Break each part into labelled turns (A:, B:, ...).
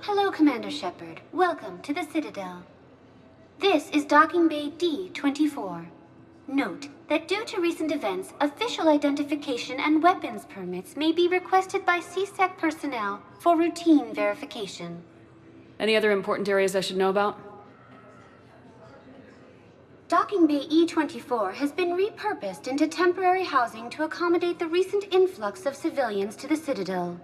A: Hello, Commander Shepard. Welcome to the Citadel. This is Docking Bay D-24. Note that due to recent events, official identification and weapons permits may be requested by CSEC personnel for routine verification.
B: Any other important areas I should know about?
A: Docking Bay E-24 has been repurposed into temporary housing to accommodate the recent influx of civilians to the Citadel.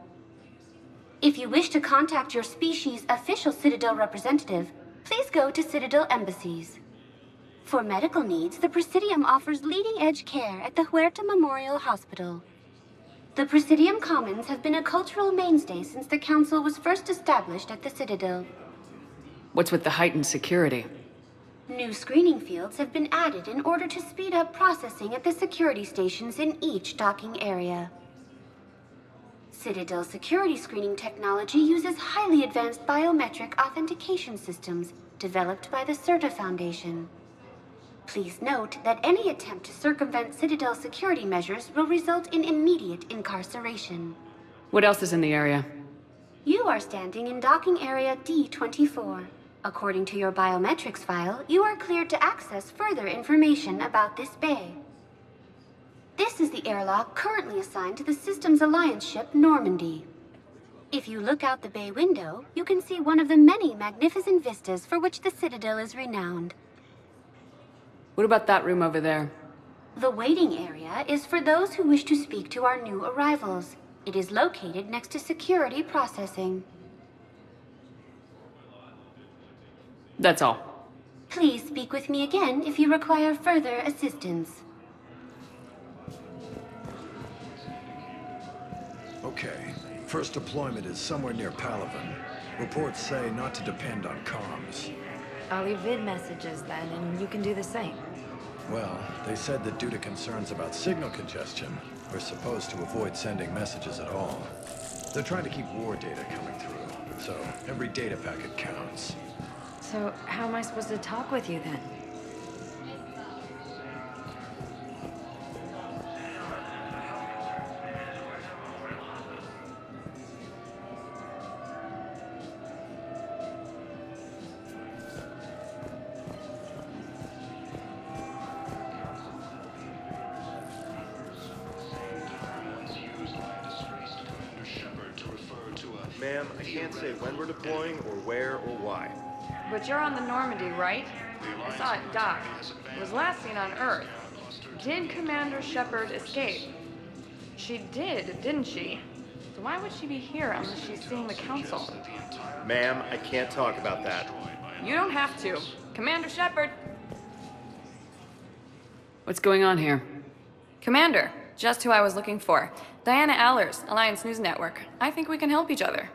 A: If you wish to contact your species' official Citadel representative, please go to Citadel embassies. For medical needs, the Presidium offers leading-edge care at the Huerta Memorial Hospital. The Presidium Commons have been a cultural mainstay since the Council was first established at the Citadel.
B: What's with the heightened security?
A: New screening fields have been added in order to speed up processing at the security stations in each docking area. Citadel security screening technology uses highly advanced biometric authentication systems developed by the CERTA Foundation. Please note that any attempt to circumvent Citadel security measures will result in immediate incarceration.
B: What else is in the area?
A: You are standing in docking area D-24. According to your biometrics file, you are cleared to access further information about this bay. This is the airlock currently assigned to the Systems Alliance ship Normandy. If you look out the bay window, you can see one of the many magnificent vistas for which the Citadel is renowned.
B: What about that room over there?
A: The waiting area is for those who wish to speak to our new arrivals. It is located next to security processing.
B: That's all.
A: Please speak with me again if you require further assistance.
C: Okay. First deployment is somewhere near Palaven. Reports say not to depend on comms.
D: I'll leave vid messages then, and you can do the same.
C: Well, they said that due to concerns about signal congestion, we're supposed to avoid sending messages at all. They're trying to keep war data coming through, so every data packet counts.
D: So how am I supposed to talk with you then?
E: Ma'am, I can't say when we're deploying or where or why.
F: But you're on the Normandy, right? I saw it dock. It was last seen on Earth. Did Commander Shepard escape? She did, didn't she? So why would she be here unless she's seeing the Council?
E: Ma'am, I can't talk about that.
F: You don't have to. Commander Shepard!
B: What's going on here?
F: Commander, just who I was looking for. Diana Allers, Alliance News Network. I think we can help each other.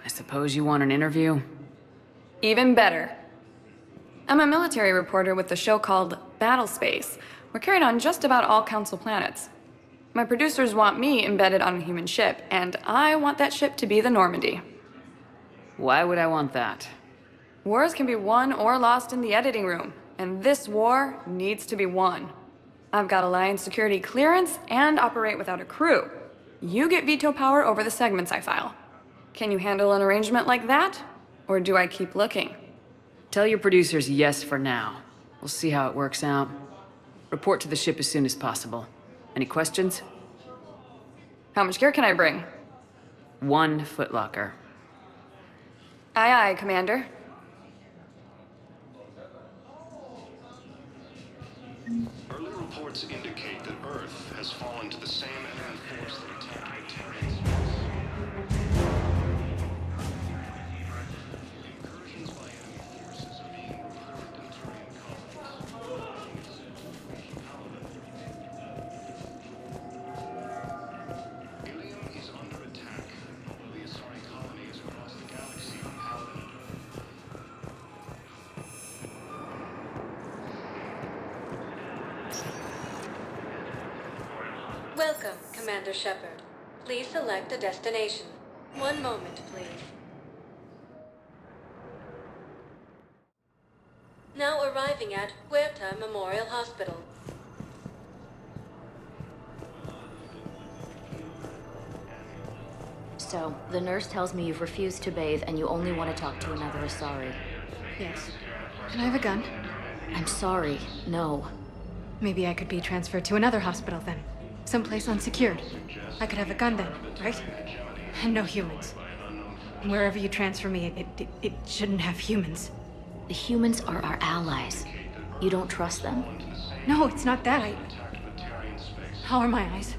B: I suppose you want an interview?
F: Even better. I'm a military reporter with the show called Battle Space. We're carried on just about all Council planets. My producers want me embedded on a human ship, and I want that ship to be the Normandy.
B: Why would I want that?
F: Wars can be won or lost in the editing room, and this war needs to be won. I've got Alliance security clearance and operate without a crew. You get veto power over the segments I file. Can you handle an arrangement like that? Or do I keep looking?
B: Tell your producers yes for now. We'll see how it works out. Report to the ship as soon as possible. Any questions?
F: How much gear can I bring?
B: 1 footlocker.
F: Aye, aye, Commander.
G: Early reports indicate that Earth has fallen to the same enemy force that attacked the Terrans. Incursions by enemy forces are being reported entering colonies. Ilium is under attack, although the Asari colonies across the galaxy are powered.
H: Welcome, Commander Shepard. Please select a destination. One moment, please. Now arriving at Huerta Memorial Hospital.
I: So, the nurse tells me you've refused to bathe and you only want to talk to another Asari.
J: Yes. Can I have a gun?
I: I'm sorry, no.
J: Maybe I could be transferred to another hospital then. Someplace unsecured. I could have a gun then, right? And no humans. Wherever you transfer me, it shouldn't have humans.
I: The humans are our allies. You don't trust them?
J: No, it's not that. How are my eyes?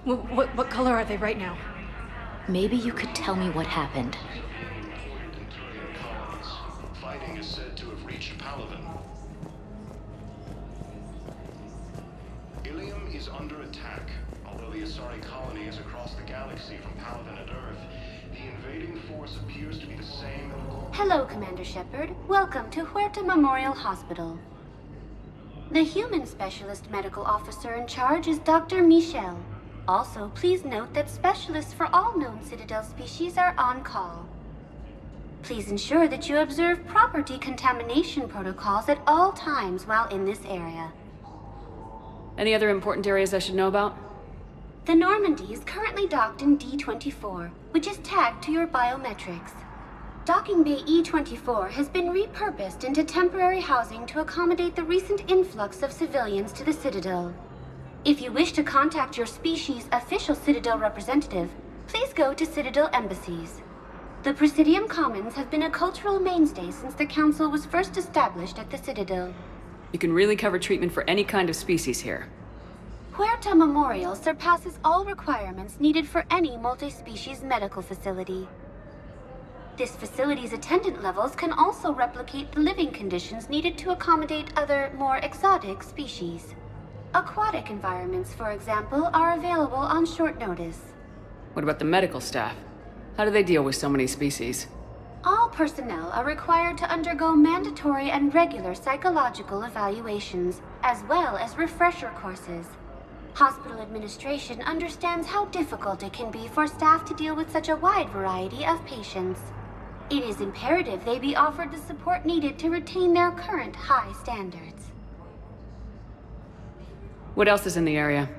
J: What color are they right now?
I: Maybe you could tell me what happened.
G: Fighting is said to have reached Paladin. Ilium is under attack. Although the Asari colony is across the galaxy from Paladin and Earth, the invading force appears to be the same.
A: Hello, Commander Shepard. Welcome to Huerta Memorial Hospital. The human specialist medical officer in charge is Dr. Michel. Also, please note that specialists for all known Citadel species are on call. Please ensure that you observe proper decontamination protocols at all times while in this area.
B: Any other important areas I should know about?
A: The Normandy is currently docked in D-24, which is tagged to your biometrics. Docking Bay E-24 has been repurposed into temporary housing to accommodate the recent influx of civilians to the Citadel. If you wish to contact your species' official Citadel representative, please go to Citadel embassies. The Presidium Commons have been a cultural mainstay since the Council was first established at the Citadel.
B: You can really cover treatment for any kind of species here.
A: Huerta Memorial surpasses all requirements needed for any multi-species medical facility. This facility's attendant levels can also replicate the living conditions needed to accommodate other, more exotic species. Aquatic environments, for example, are available on short notice.
B: What about the medical staff? How do they deal with so many species?
A: All personnel are required to undergo mandatory and regular psychological evaluations, as well as refresher courses. Hospital administration understands how difficult it can be for staff to deal with such a wide variety of patients. It is imperative they be offered the support needed to retain their current high standards.
B: What else is in the area?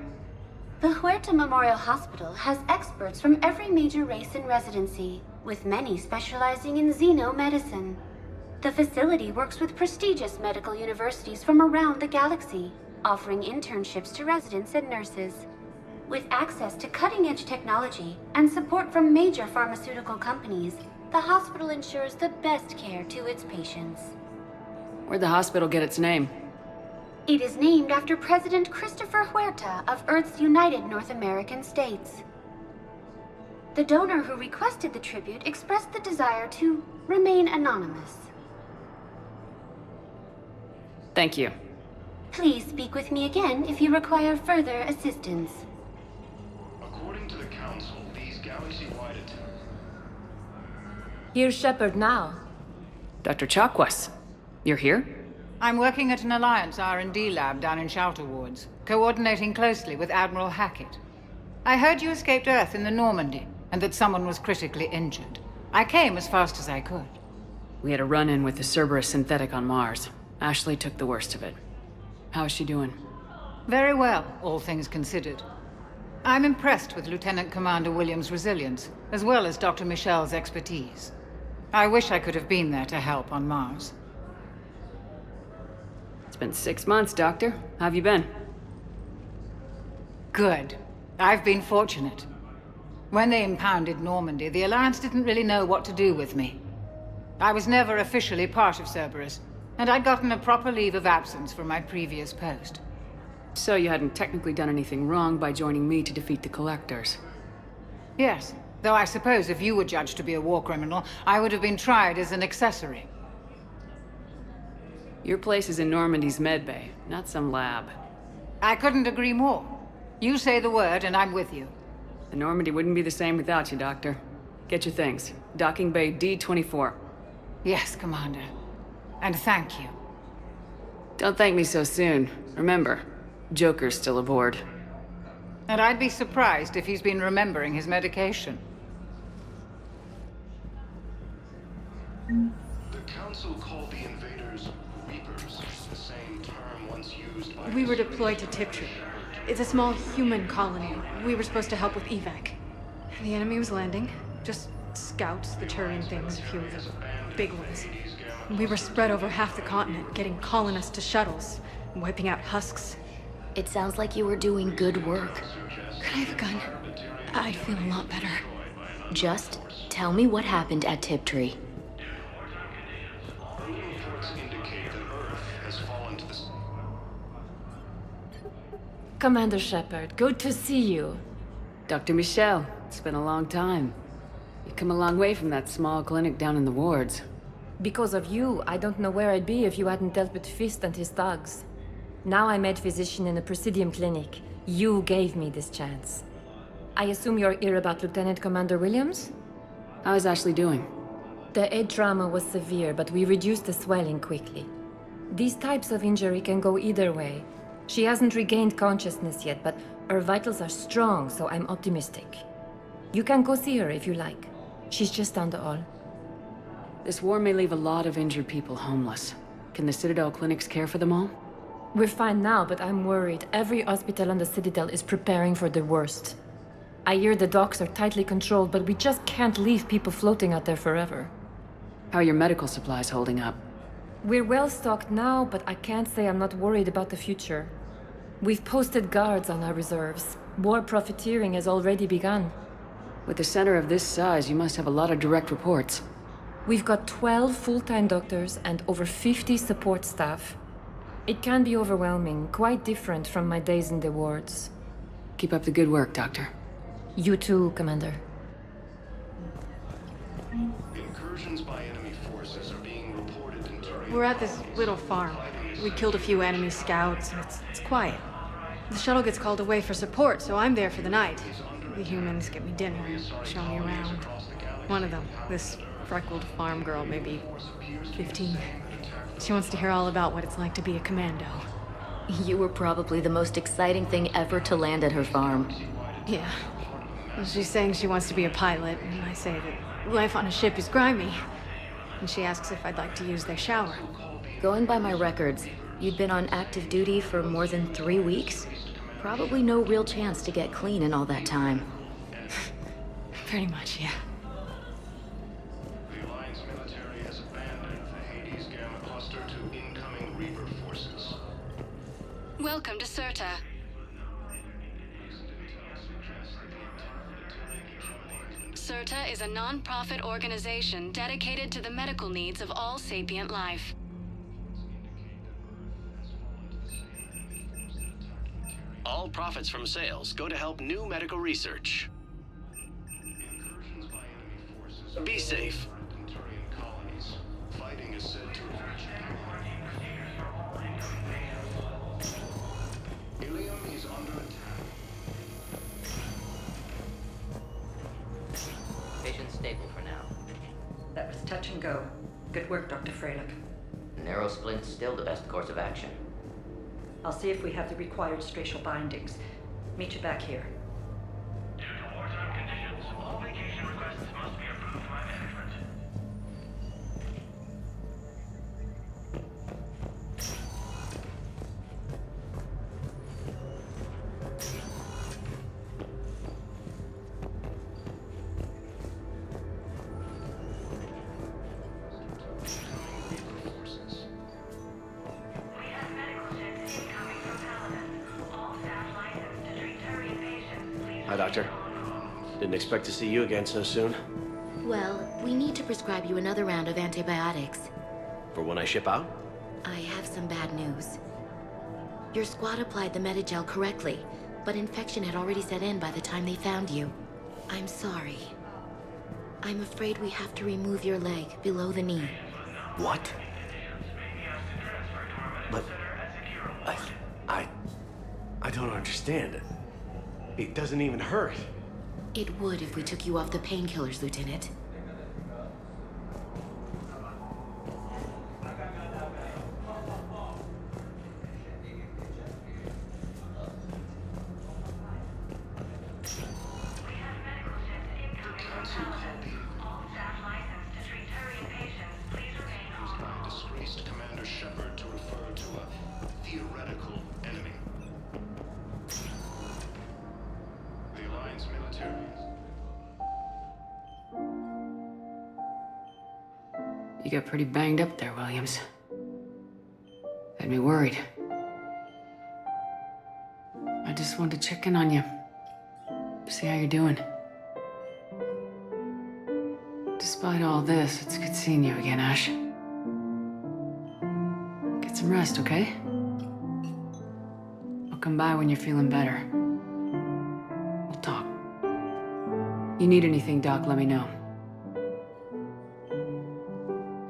A: The Huerta Memorial Hospital has experts from every major race in residency, with many specializing in xenomedicine. The facility works with prestigious medical universities from around the galaxy, offering internships to residents and nurses. With access to cutting-edge technology and support from major pharmaceutical companies, the hospital ensures the best care to its patients.
B: Where'd the hospital get its name?
A: It is named after President Christopher Huerta of Earth's United North American States. The donor who requested the tribute expressed the desire to remain anonymous.
B: Thank you.
A: Please speak with me again if you require further assistance.
G: According to the Council, these galaxy-wide attacks...
D: Here's Shepard now.
B: Dr. Chakwas, you're here?
K: I'm working at an Alliance R&D lab down in Shelter Wards, coordinating closely with Admiral Hackett. I heard you escaped Earth in the Normandy, and that someone was critically injured. I came as fast as I could.
B: We had a run-in with the Cerberus synthetic on Mars. Ashley took the worst of it. How is she doing?
K: Very well, all things considered. I'm impressed with Lieutenant Commander Williams' resilience, as well as Dr. Michel's expertise. I wish I could have been there to help on Mars.
B: It's been 6 months, Doctor. How have you been?
K: Good. I've been fortunate. When they impounded Normandy, the Alliance didn't really know what to do with me. I was never officially part of Cerberus, and I'd gotten a proper leave of absence from my previous post.
B: So you hadn't technically done anything wrong by joining me to defeat the Collectors?
K: Yes, though I suppose if you were judged to be a war criminal, I would have been tried as an accessory.
B: Your place is in Normandy's medbay, not some lab.
K: I couldn't agree more. You say the word and I'm with you.
B: The Normandy wouldn't be the same without you, Doctor. Get your things. Docking Bay D-24.
K: Yes, Commander. And thank you.
B: Don't thank me so soon. Remember, Joker's still aboard.
K: And I'd be surprised if he's been remembering his medication.
G: The Council called the invaders Reapers, the same term once used by...
J: We were deployed to Tiptree. It's a small human colony. We were supposed to help with evac. The enemy was landing. Just scouts, the Turian things, a few of the big ones. We were spread over half the continent, getting colonists to shuttles, wiping out husks.
I: It sounds like you were doing good work.
J: Could I have a gun? I'd feel a lot better.
I: Just tell me what happened at Tiptree.
G: Early reports indicate that Earth has fallen to the...
D: Commander Shepard, good to see you.
B: Dr. Michelle, it's been a long time. You've come a long way from that small clinic down in the wards.
D: Because of you, I don't know where I'd be if you hadn't dealt with Fist and his thugs. Now I'm head physician in a Presidium clinic. You gave me this chance. I assume you're here about Lieutenant Commander Williams?
B: How is Ashley doing?
D: The head trauma was severe, but we reduced the swelling quickly. These types of injury can go either way. She hasn't regained consciousness yet, but her vitals are strong, so I'm optimistic. You can go see her if you like. She's just down the hall.
B: This war may leave a lot of injured people homeless. Can the Citadel clinics care for them all?
D: We're fine now, but I'm worried. Every hospital on the Citadel is preparing for the worst. I hear the docks are tightly controlled, but we just can't leave people floating out there forever.
B: How are your medical supplies holding up?
D: We're well stocked now, but I can't say I'm not worried about the future. We've posted guards on our reserves. War profiteering has already begun.
B: With a center of this size, you must have a lot of direct reports.
D: We've got 12 full-time doctors and over 50 support staff. It can be overwhelming, quite different from my days in the wards.
B: Keep up the good work, Doctor.
D: You too, Commander.
G: Incursions by enemy forces are being reported in Turian.
J: We're at this little farm. We killed a few enemy scouts, and it's quiet. The shuttle gets called away for support, so I'm there for the night. The humans get me dinner and show me around. One of them, this freckled farm girl, maybe 15. She wants to hear all about what it's like to be a commando.
I: You were probably the most exciting thing ever to land at her farm.
J: Yeah. Well, she's saying she wants to be a pilot, and I say that life on a ship is grimy. And she asks if I'd like to use their shower.
I: Going by my records, you'd been on active duty for more than 3 weeks? Probably no real chance to get clean in all that time.
J: Pretty much, yeah.
G: The Alliance military has abandoned the Hades Gamma cluster to incoming Reaper forces.
A: Welcome to Serta. Serta is a non-profit organization dedicated to the medical needs of all sapient life.
L: All profits from sales go to help new medical research. Be safe.
G: In Turian colonies, fighting is said to have reached Ilium is under attack.
M: Patient stable for now.
N: That was touch and go. Good work, Dr. Freilich.
M: Narrow splint's still the best course of action.
N: I'll see if we have the required spatial bindings. Meet you back here.
G: Due to wartime conditions, all vacation requests must be approved by management.
O: Hi, Doctor. Didn't expect to see you again so soon.
I: Well, we need to prescribe you another round of antibiotics.
O: For when I ship out?
I: I have some bad news. Your squad applied the Metagel correctly, but infection had already set in by the time they found you. I'm sorry. I'm afraid we have to remove your leg below the knee.
O: What? But... I don't understand. It doesn't even hurt.
I: It would if we took you off the painkillers, Lieutenant.
G: Disgraced Commander Shepard to refer to a theoretical enemy. The Alliance military.
B: You got pretty banged up there, Williams. Had me worried. I just wanted to check in on you. See how you're doing. Despite all this, it's good seeing you again, Ash. Get some rest, okay? I'll come by when you're feeling better. We'll talk. You need anything, Doc, let me know.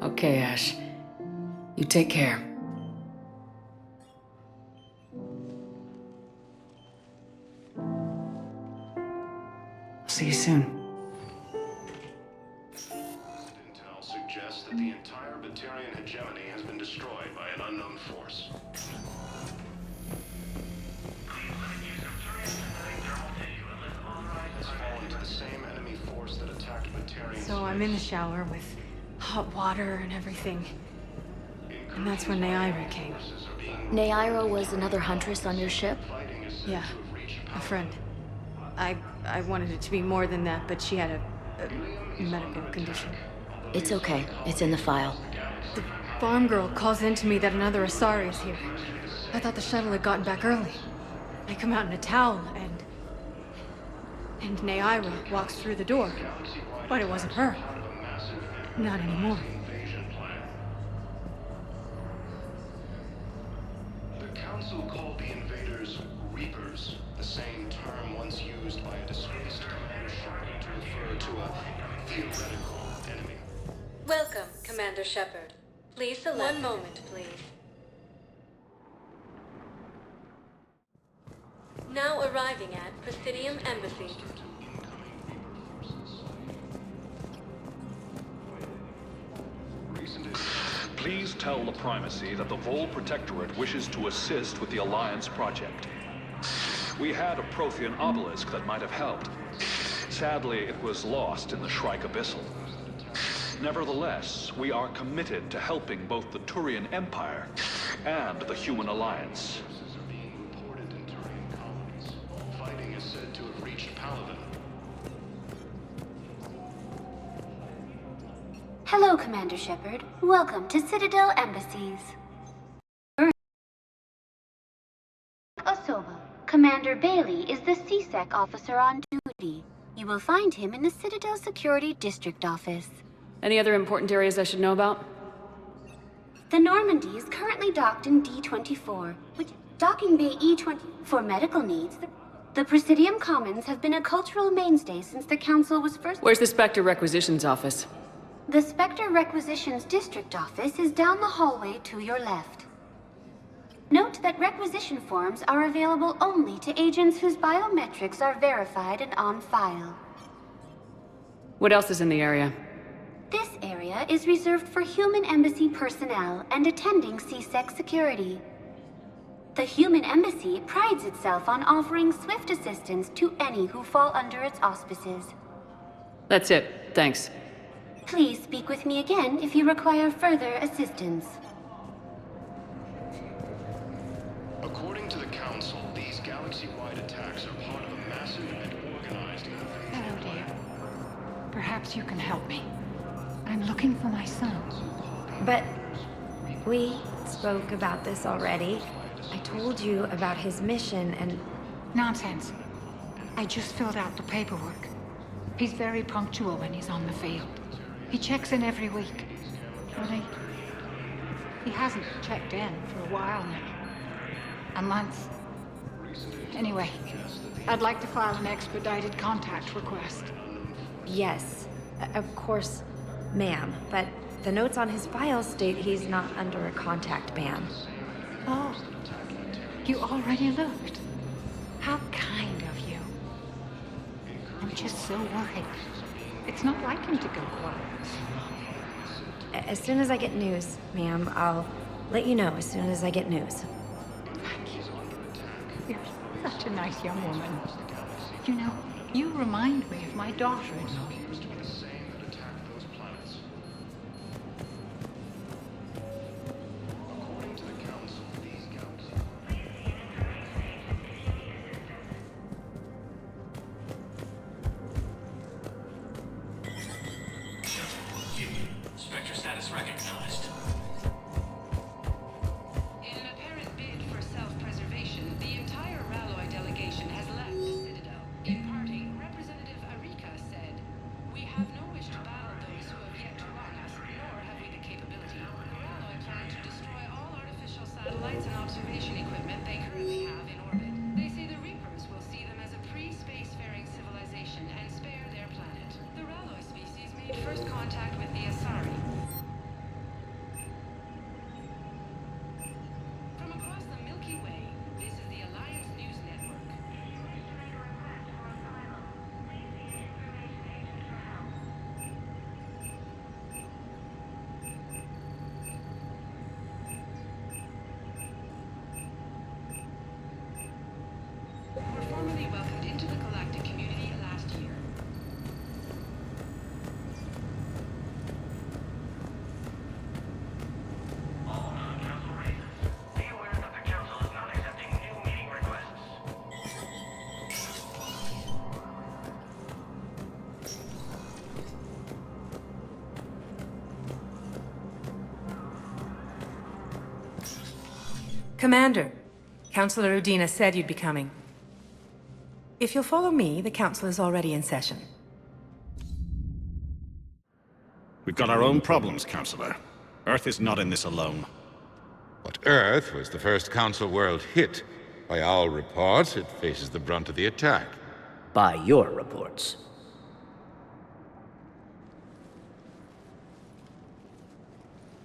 B: Okay, Ash. You take care. See you soon.
G: Intel suggests that the entire Batarian hegemony has been destroyed by an unknown force. Has fallen to the same enemy force that attacked Batarian.
J: So I'm in the shower with hot water and everything. And that's when Naira came.
I: Naira was another huntress on your ship?
J: Yeah, a friend. I wanted it to be more than that, but she had a medical condition.
I: It's okay. It's in the file.
J: The farm girl calls in to me that another Asari is here. I thought the shuttle had gotten back early. I come out in a towel, and Naira walks through the door. But it wasn't her. Not anymore.
G: The Council called the invaders Reapers, the same term once used by a disgraced Commander Shepard to refer to a theoretical enemy.
H: Welcome, Commander Shepard. Please select... One moment, please. Now arriving at Presidium Embassy.
P: Please tell the Primacy that the Vol Protectorate wishes to assist with the Alliance project. We had a Prothean obelisk that might have helped. Sadly, it was lost in the Shrike Abyssal. Nevertheless, we are committed to helping both the Turian Empire and the Human Alliance.
G: Fighting is said to have reached Paladin.
A: Hello, Commander Shepard. Welcome to Citadel Embassies. Osoba. Commander Bailey is the CSEC officer on duty. You will find him in the Citadel Security District Office.
B: Any other important areas I should know about?
A: The Normandy is currently docked in D-24, which docking bay E-20 for medical needs. The Presidium Commons have been a cultural mainstay since the Council was first...
B: Where's the Spectre Requisitions Office?
A: The Spectre Requisitions District Office is down the hallway to your left. Note that requisition forms are available only to agents whose biometrics are verified and on file.
B: What else is in the area?
A: This area is reserved for human embassy personnel and attending CSEC security. The human embassy prides itself on offering swift assistance to any who fall under its auspices.
B: That's it. Thanks.
A: Please speak with me again if you require further assistance.
G: According to the Council, these galaxy-wide attacks are part of a massive and organized invasion.
K: Hello, dear. Perhaps you can help me. I'm looking for my son.
D: But we spoke about this already. I told you about his mission and...
K: Nonsense. I just filled out the paperwork. He's very punctual when he's on the field. He checks in every week. Well, he hasn't checked in for a while now. A month. Anyway, I'd like to file an expedited contact request.
D: Yes, of course, ma'am. But the notes on his file state he's not under a contact ban.
K: Oh, you already looked. How kind of you. I'm just so worried. It's not like him to go quiet.
D: As soon as I get news, ma'am, I'll let you know as soon as I get news.
K: Thank you. You're such a nice young woman. You know, you remind me of my daughter-in-law.
L: Spectre status reckoned.
Q: Commander, Councilor Udina said you'd be coming. If you'll follow me, the council is already in session.
R: We've got our own problems, Counselor. Earth is not in this alone.
S: But Earth was the first Council world hit. By all reports, it faces the brunt of the attack.
T: By your reports.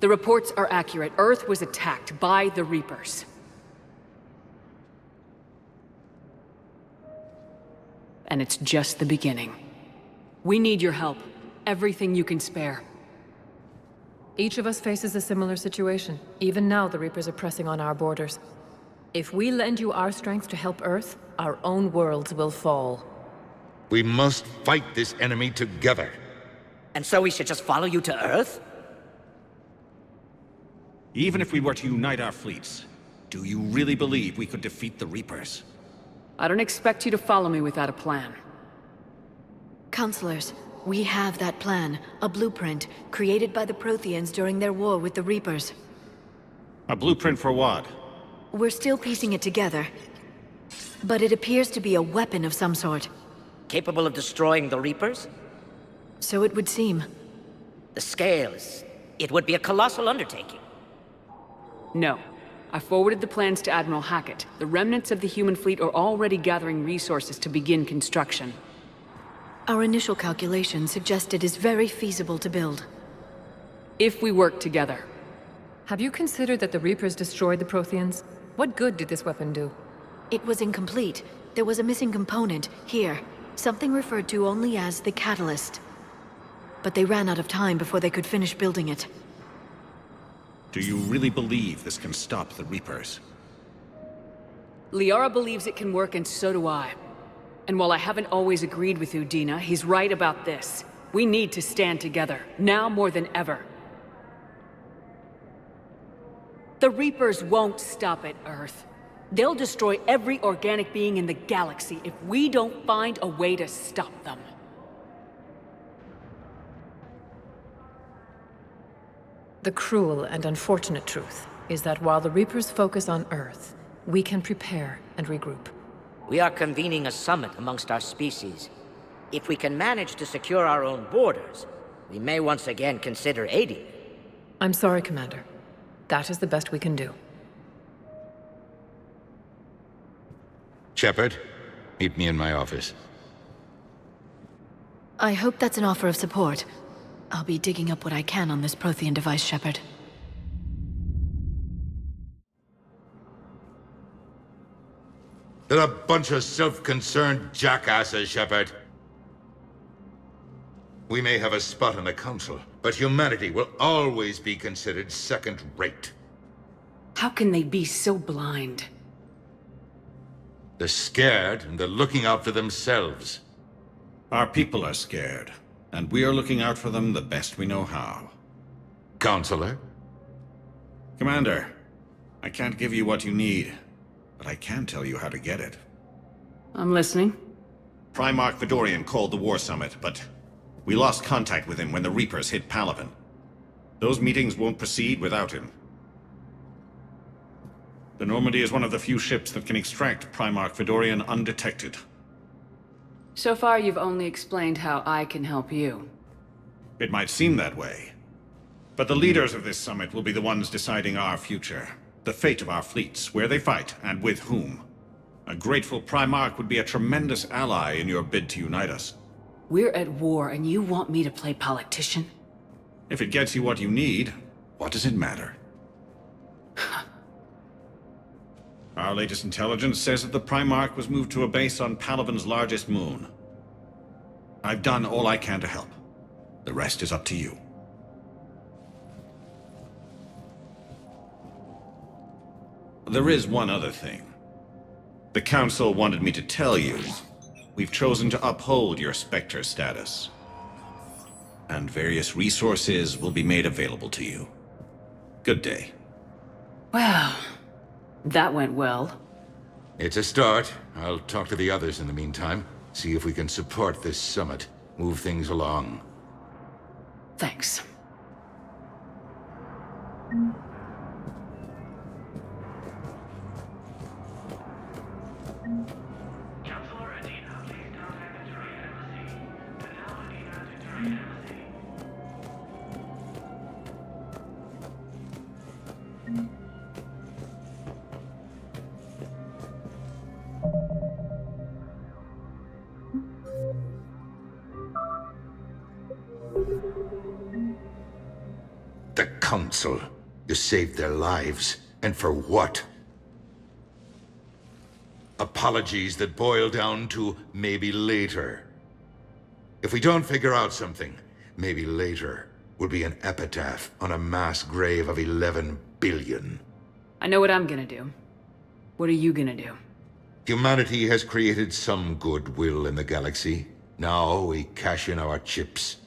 B: The reports are accurate. Earth was attacked by the Reapers. And it's just the beginning. We need your help. Everything you can spare.
D: Each of us faces a similar situation. Even now, the Reapers are pressing on our borders. If we lend you our strength to help Earth, our own worlds will fall.
S: We must fight this enemy together.
T: And so we should just follow you to Earth?
R: Even if we were to unite our fleets, do you really believe we could defeat the Reapers?
B: I don't expect you to follow me without a plan.
U: Counselors, we have that plan. A blueprint, created by the Protheans during their war with the Reapers.
R: A blueprint for what?
U: We're still piecing it together. But it appears to be a weapon of some sort.
T: Capable of destroying the Reapers?
U: So it would seem.
T: The scales. It would be a colossal undertaking.
B: No. I forwarded the plans to Admiral Hackett. The remnants of the human fleet are already gathering resources to begin construction.
U: Our initial calculations suggest it is very feasible to build.
B: If we work together.
D: Have you considered that the Reapers destroyed the Protheans? What good did this weapon do?
U: It was incomplete. There was a missing component, here. Something referred to only as the catalyst. But they ran out of time before they could finish building it.
R: Do you really believe this can stop the Reapers?
B: Liara believes it can work, and so do I. And while I haven't always agreed with Udina, he's right about this. We need to stand together, now more than ever. The Reapers won't stop at Earth. They'll destroy every organic being in the galaxy if we don't find a way to stop them.
D: The cruel and unfortunate truth is that while the Reapers focus on Earth, we can prepare and regroup.
T: We are convening a summit amongst our species. If we can manage to secure our own borders, we may once again consider aiding.
D: I'm sorry, Commander. That is the best we can do.
S: Shepard, meet me in my office.
U: I hope that's an offer of support. I'll be digging up what I can on this Prothean device, Shepard.
S: They're a bunch of self-concerned jackasses, Shepard. We may have a spot on the Council, but humanity will always be considered second-rate.
B: How can they be so blind?
S: They're scared, and they're looking out for themselves.
R: Our people are scared, and we are looking out for them the best we know how.
S: Counselor?
R: Commander, I can't give you what you need, but I can tell you how to get it.
B: I'm listening.
R: Primarch Fedorian called the War Summit, but we lost contact with him when the Reapers hit Palaven. Those meetings won't proceed without him. The Normandy is one of the few ships that can extract Primarch Fedorian undetected.
B: So far, you've only explained how I can help you.
R: It might seem that way. But the leaders of this summit will be the ones deciding our future. The fate of our fleets, where they fight, and with whom. A grateful Primarch would be a tremendous ally in your bid to unite us.
B: We're at war, and you want me to play politician?
R: If it gets you what you need, what does it matter? Our latest intelligence says that the Primarch was moved to a base on Palaven's largest moon. I've done all I can to help. The rest is up to you. There is one other thing. The Council wanted me to tell you, we've chosen to uphold your Spectre status. And various resources will be made available to you. Good day.
B: Well, that went well.
S: It's a start. I'll talk to the others in the meantime. See if we can support this summit. Move things along.
B: Thanks.
S: The Council. You saved their lives. And for what? Apologies that boil down to maybe later. If we don't figure out something, maybe later will be an epitaph on a mass grave of 11 billion.
B: I know what I'm gonna do. What are you gonna do?
S: Humanity has created some goodwill in the galaxy. Now we cash in our chips.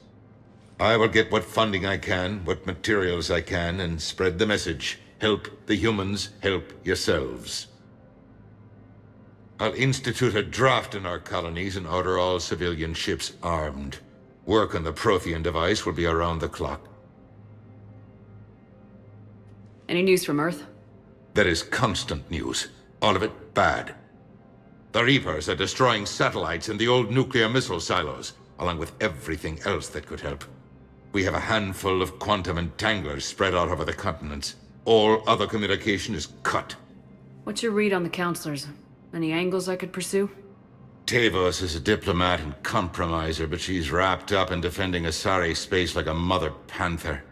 S: I will get what funding I can, what materials I can, and spread the message. Help the humans, help yourselves. I'll institute a draft in our colonies and order all civilian ships armed. Work on the Prothean device will be around the clock.
B: Any news from Earth?
S: There is constant news. All of it bad. The Reapers are destroying satellites in the old nuclear missile silos, along with everything else that could help. We have a handful of quantum entanglers spread out over the continents. All other communication is cut.
B: What's your read on the counselors? Any angles I could pursue?
S: Tavos is a diplomat and compromiser, but she's wrapped up in defending Asari space like a mother panther.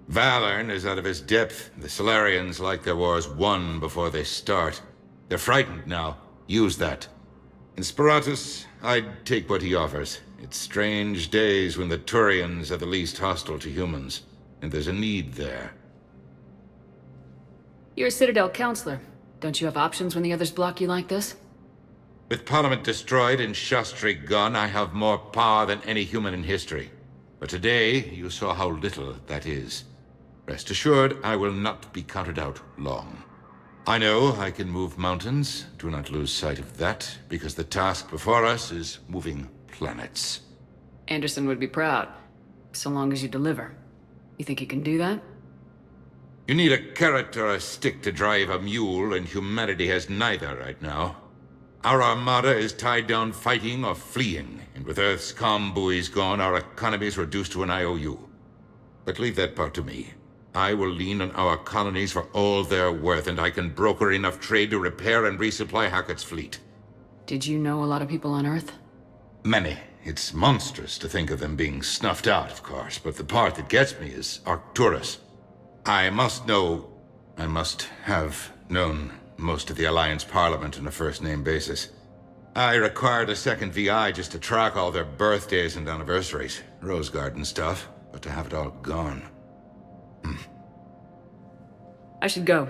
S: Valorn is out of his depth. The Solarians like their wars won before they start. They're frightened now. Use that. In Sparatus, I'd take what he offers. It's strange days when the Turians are the least hostile to humans, and there's a need there.
B: You're a Citadel counselor. Don't you have options when the others block you like this?
S: With Parliament destroyed and Shastri gone, I have more power than any human in history. But today, you saw how little that is. Rest assured, I will not be counted out long. I know I can move mountains. Do not lose sight of that, because the task before us is moving planets.
B: Anderson would be proud, so long as you deliver. You think you can do that?
S: You need a carrot or a stick to drive a mule, and humanity has neither right now. Our armada is tied down fighting or fleeing, and with Earth's comm buoys gone, our economy is reduced to an IOU. But leave that part to me. I will lean on our colonies for all they're worth, and I can broker enough trade to repair and resupply Hackett's fleet.
B: Did you know a lot of people on Earth?
S: Many. It's monstrous to think of them being snuffed out, of course, but the part that gets me is Arcturus. I must have known most of the Alliance Parliament on a first-name basis. I required a second VI just to track all their birthdays and anniversaries. Rose Garden stuff, but to have it all gone.
B: I should go.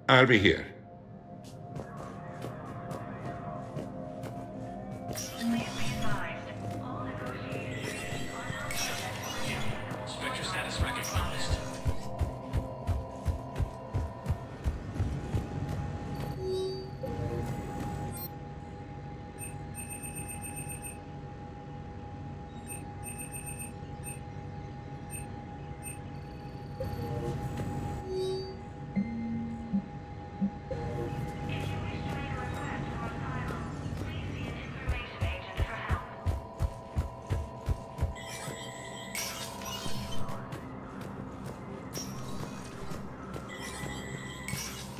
S: I'll be here.
L: Spectre status recognized.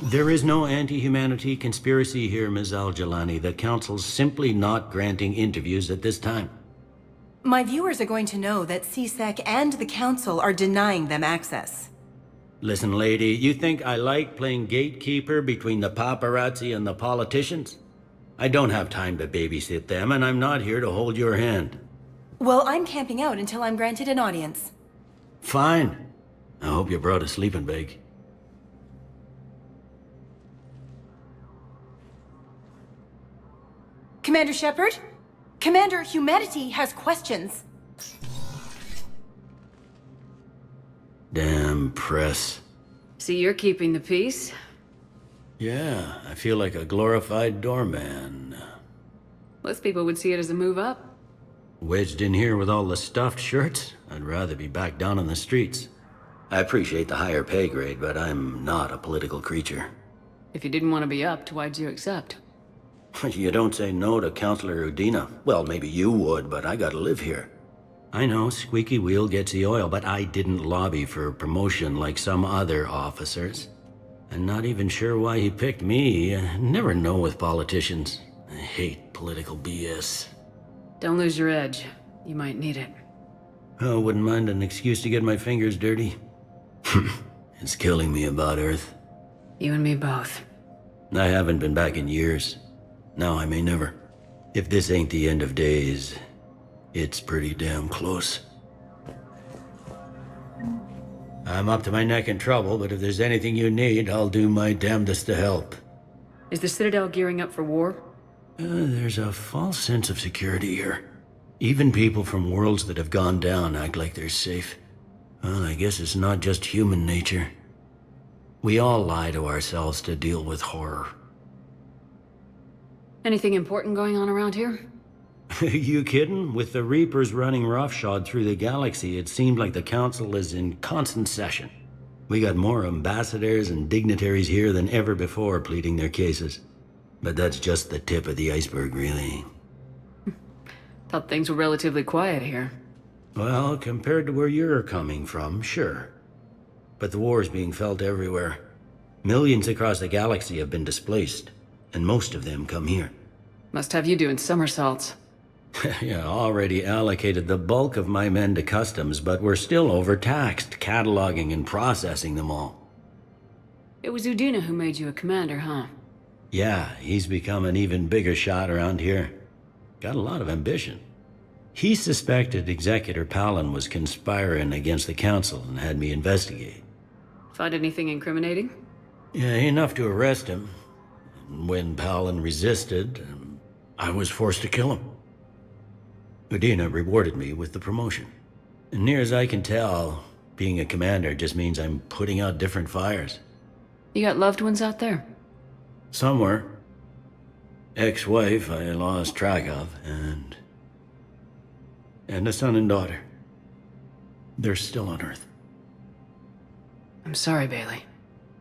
C: There is no anti-humanity conspiracy here, Ms. Al-Jalani. The Council's simply not granting interviews at this time.
Q: My viewers are going to know that CSEC and the Council are denying them access.
C: Listen, lady, you think I like playing gatekeeper between the paparazzi and the politicians? I don't have time to babysit them, and I'm not here to hold your hand.
Q: Well, I'm camping out until I'm granted an audience.
C: Fine. I hope you brought a sleeping bag.
Q: Commander Shepard? Commander Humanity has questions.
C: Damn press.
B: See, you're keeping the peace.
C: Yeah, I feel like a glorified doorman.
B: Most people would see it as a move up.
C: Wedged in here with all the stuffed shirts? I'd rather be back down on the streets. I appreciate the higher pay grade, but I'm not a political creature.
B: If you didn't want to be upped, why'd you accept?
C: You don't say no to Counselor Udina. Well, maybe you would, but I gotta live here. I know, squeaky wheel gets the oil, but I didn't lobby for promotion like some other officers. I'm not even sure why he picked me. I never know with politicians. I hate political BS.
B: Don't lose your edge. You might need it.
C: Oh, wouldn't mind an excuse to get my fingers dirty. It's killing me about Earth.
B: You and me both.
C: I haven't been back in years. Now I may never. If this ain't the end of days, it's pretty damn close. I'm up to my neck in trouble, but if there's anything you need, I'll do my damnedest to help.
B: Is the Citadel gearing up for war?
C: There's a false sense of security here. Even people from worlds that have gone down act like they're safe. Well, I guess it's not just human nature. We all lie to ourselves to deal with horror.
B: Anything important going on around here?
C: You kidding? With the Reapers running roughshod through the galaxy, it seemed like the Council is in constant session. We got more ambassadors and dignitaries here than ever before pleading their cases. But that's just the tip of the iceberg, really.
B: Thought things were relatively quiet here.
C: Well, compared to where you're coming from, sure. But the war's being felt everywhere. Millions across the galaxy have been displaced, and most of them come here.
B: Must have you doing somersaults.
C: Yeah, already allocated the bulk of my men to customs, but we're still overtaxed, cataloging and processing them all.
B: It was Udina who made you a commander, huh?
C: Yeah, he's become an even bigger shot around here. Got a lot of ambition. He suspected Executor Palin was conspiring against the Council and had me investigate.
B: Find anything incriminating?
C: Yeah, enough to arrest him. When Palin resisted, I was forced to kill him. Udina rewarded me with the promotion. And near as I can tell, being a commander just means I'm putting out different fires.
B: You got loved ones out there?
C: Somewhere. Ex-wife I lost track of, and a son and daughter. They're still on Earth.
B: I'm sorry, Bailey.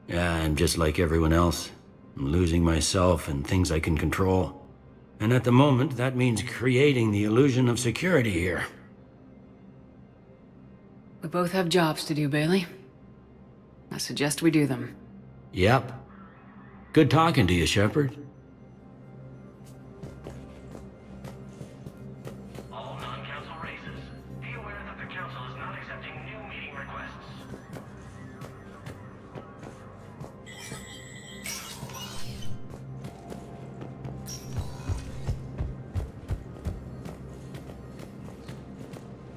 C: Yeah, I'm just like everyone else. I'm losing myself and things I can control. And at the moment, that means creating the illusion of security here.
B: We both have jobs to do, Bailey. I suggest we do them.
C: Yep. Good talking to you, Shepard.
G: All non-council races, be aware that the council is not accepting new meeting requests.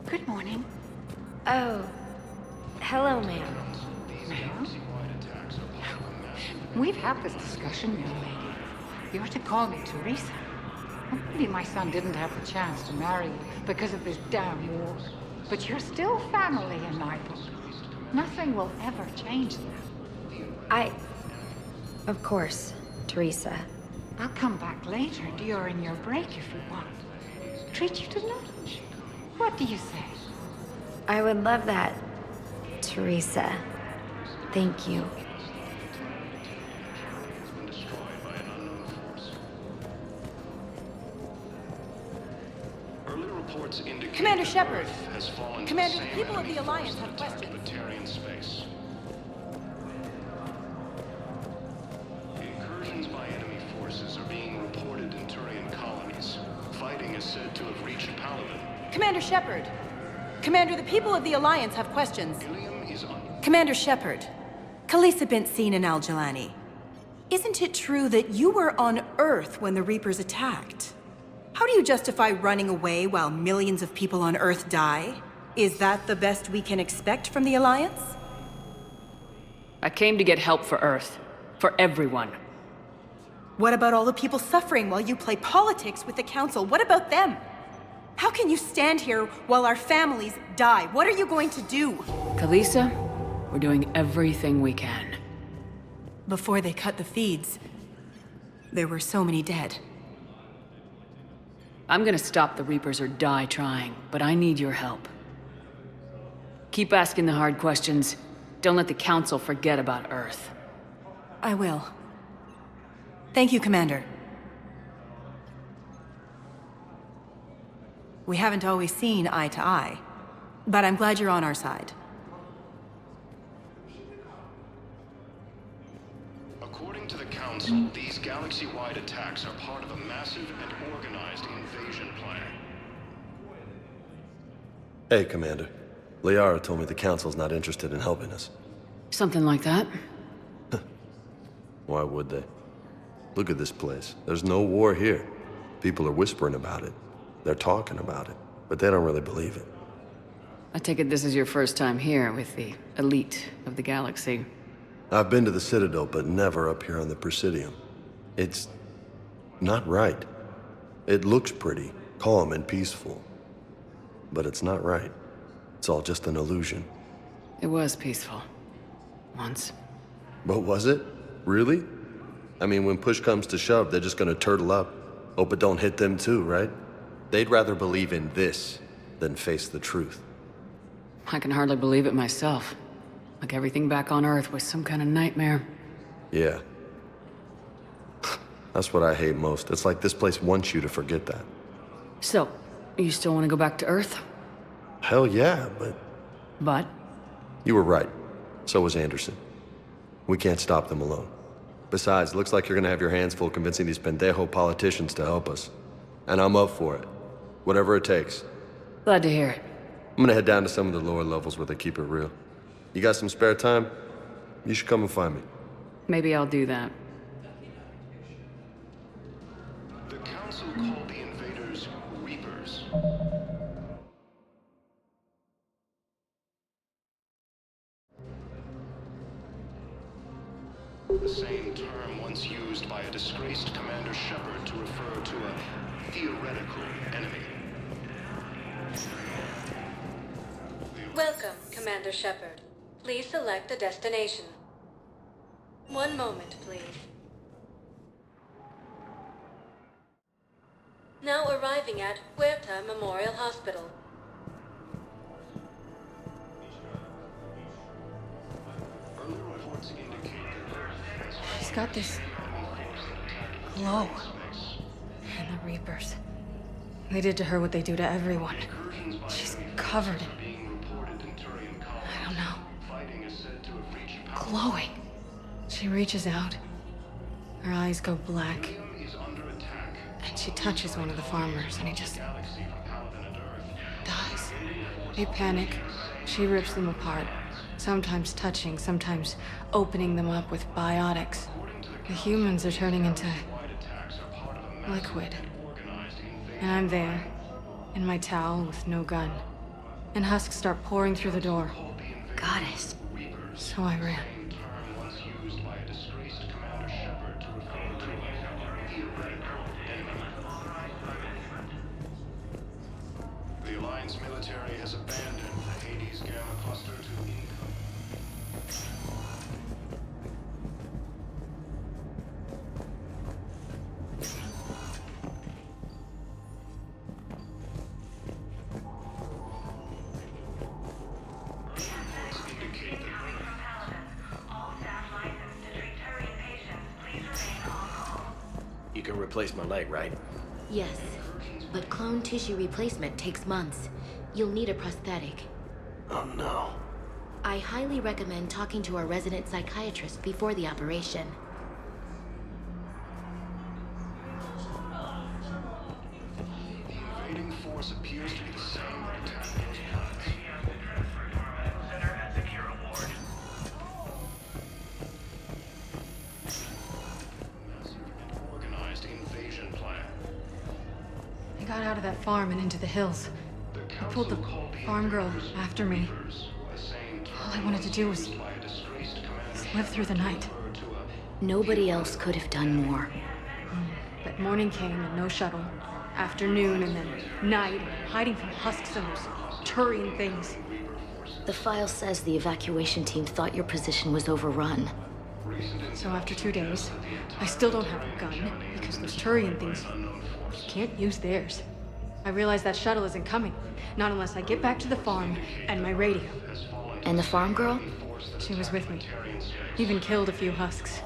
J: Good morning.
I: Oh, hello, ma'am.
K: We've had this discussion, young lady. You're to call me Teresa. Maybe my son didn't have the chance to marry you because of this damn war. But you're still family in my book. Nothing will ever change that.
I: Of course, Teresa.
K: I'll come back later during your break if you want. Treat you to lunch. What do you say?
I: I would love that, Teresa. Thank you.
E: Commander Shepard!
G: Has fallen
E: Commander,
G: to
E: the
G: same
E: people of
G: enemy
E: the Alliance
G: forces
E: have
G: that target
E: questions.
G: Batarian space. Incursions by enemy forces are being reported in Turian colonies. Fighting is said to have reached Paladin.
E: Commander Shepard! Commander, the people of the Alliance have questions. Commander Shepard, Khaleesa bint Sin and Al-Jalani. Isn't it true that you were on Earth when the Reapers attacked? How do you justify running away while millions of people on Earth die? Is that the best we can expect from the Alliance?
B: I came to get help for Earth. For everyone.
E: What about all the people suffering while you play politics with the Council? What about them? How can you stand here while our families die? What are you going to do?
B: Khaleesa, we're doing everything we can.
E: Before they cut the feeds, there were so many dead.
B: I'm gonna stop the Reapers or die trying, but I need your help. Keep asking the hard questions. Don't let the Council forget about Earth.
E: I will. Thank you, Commander. We haven't always seen eye to eye, but I'm glad you're on our side.
G: According to the Council, these galaxy-wide attacks are part of a massive and organized invasion plan.
O: Hey, Commander. Liara told me the Council's not interested in helping us.
B: Something like that.
F: Why would they? Look at this place. There's no war here. People are whispering about it. They're talking about it, but they don't really believe it.
B: I take it this is your first time here with the elite of the galaxy.
F: I've been to the Citadel, but never up here on the Presidium. It's not right. It looks pretty, calm and peaceful, but it's not right. It's all just an illusion.
B: It was peaceful. Once.
F: But was it? Really? I mean, when push comes to shove, they're just gonna turtle up. Hope it don't hit them too, right? They'd rather believe in this than face the truth.
B: I can hardly believe it myself. Like everything back on Earth was some kind of nightmare.
F: Yeah. That's what I hate most. It's like this place wants you to forget that.
B: So, you still want to go back to Earth?
F: Hell yeah, but...
B: But?
F: You were right. So was Anderson. We can't stop them alone. Besides, looks like you're gonna have your hands full convincing these pendejo politicians to help us. And I'm up for it. Whatever it takes.
B: Glad to hear it.
F: I'm gonna head down to some of the lower levels where they keep it real. You got some spare time? You should come and find me.
B: Maybe I'll do that.
G: The Council called the invaders Reapers. The same term once used by a disgraced Commander Shepard to refer to a theoretical enemy.
H: Welcome, Commander Shepard. Please select a destination. One moment, please. Now arriving at Huerta Memorial Hospital.
J: She's got this glow. And the Reapers. They did to her what they do to everyone. She's covered in... I don't know. Glowing. She reaches out. Her eyes go black. And she touches one of the farmers, and he just... dies. They panic. She rips them apart. Sometimes touching, sometimes opening them up with biotics. The humans are turning into... liquid. And I'm there, in my towel with no gun. And husks start pouring through the door.
I: Goddess.
J: So I ran.
G: The Alliance military has abandoned the Hades Gamma cluster to income.
O: You can replace my leg, right?
I: Yes, but clone tissue replacement takes months. You'll need a prosthetic.
O: Oh no.
I: I highly recommend talking to our resident psychiatrist before the operation.
G: The invading force appears to be the same that attacked those planets. Massive and organized invasion plan.
J: I got out of that farm and into the hills. I pulled the farm girl after me. All I wanted to do was live through the night.
I: Nobody else could have done more.
J: But morning came and no shuttle. Afternoon and then night, hiding from husks and those Turian things.
I: The file says the evacuation team thought your position was overrun.
J: So after 2 days, I still don't have a gun because those Turian things, you can't use theirs. I realize that shuttle isn't coming, not unless I get back to the farm and my radio.
I: And the farm girl?
J: She was with me. Even killed a few husks.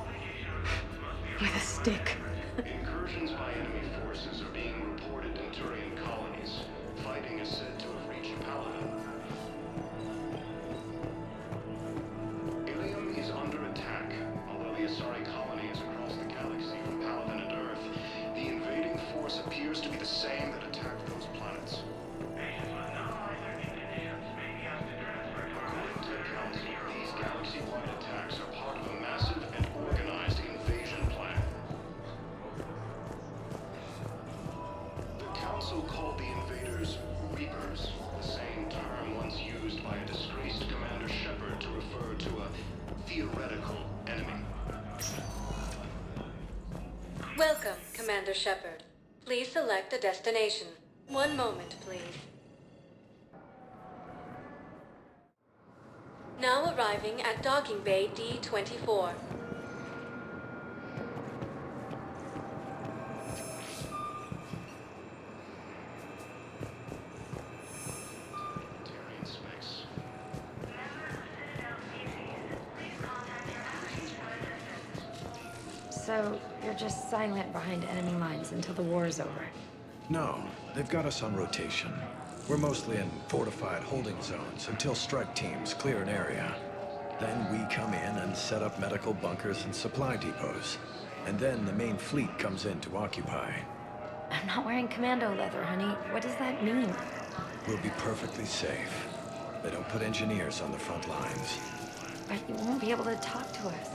J: With a stick.
G: Incursions by enemy forces are being reported in Turian colonies. Fighting is said to have reached Paladin. Ilium is under attack. Although the Asari colony is across the galaxy from Paladin and Earth, the invading force appears to be the same that attacked those planets. According to the Council, these galaxy-wide attacks theoretical enemy.
H: Welcome, Commander Shepard. Please select a destination. One moment, please. Now arriving at Docking Bay D-24.
D: So, you're just silent behind enemy lines until the war is over?
M: No, they've got us on rotation. We're mostly in fortified holding zones until strike teams clear an area. Then we come in and set up medical bunkers and supply depots. And then the main fleet comes in to occupy.
D: I'm not wearing commando leather, honey. What does that mean?
M: We'll be perfectly safe. They don't put engineers on the front lines.
D: But you won't be able to talk to us.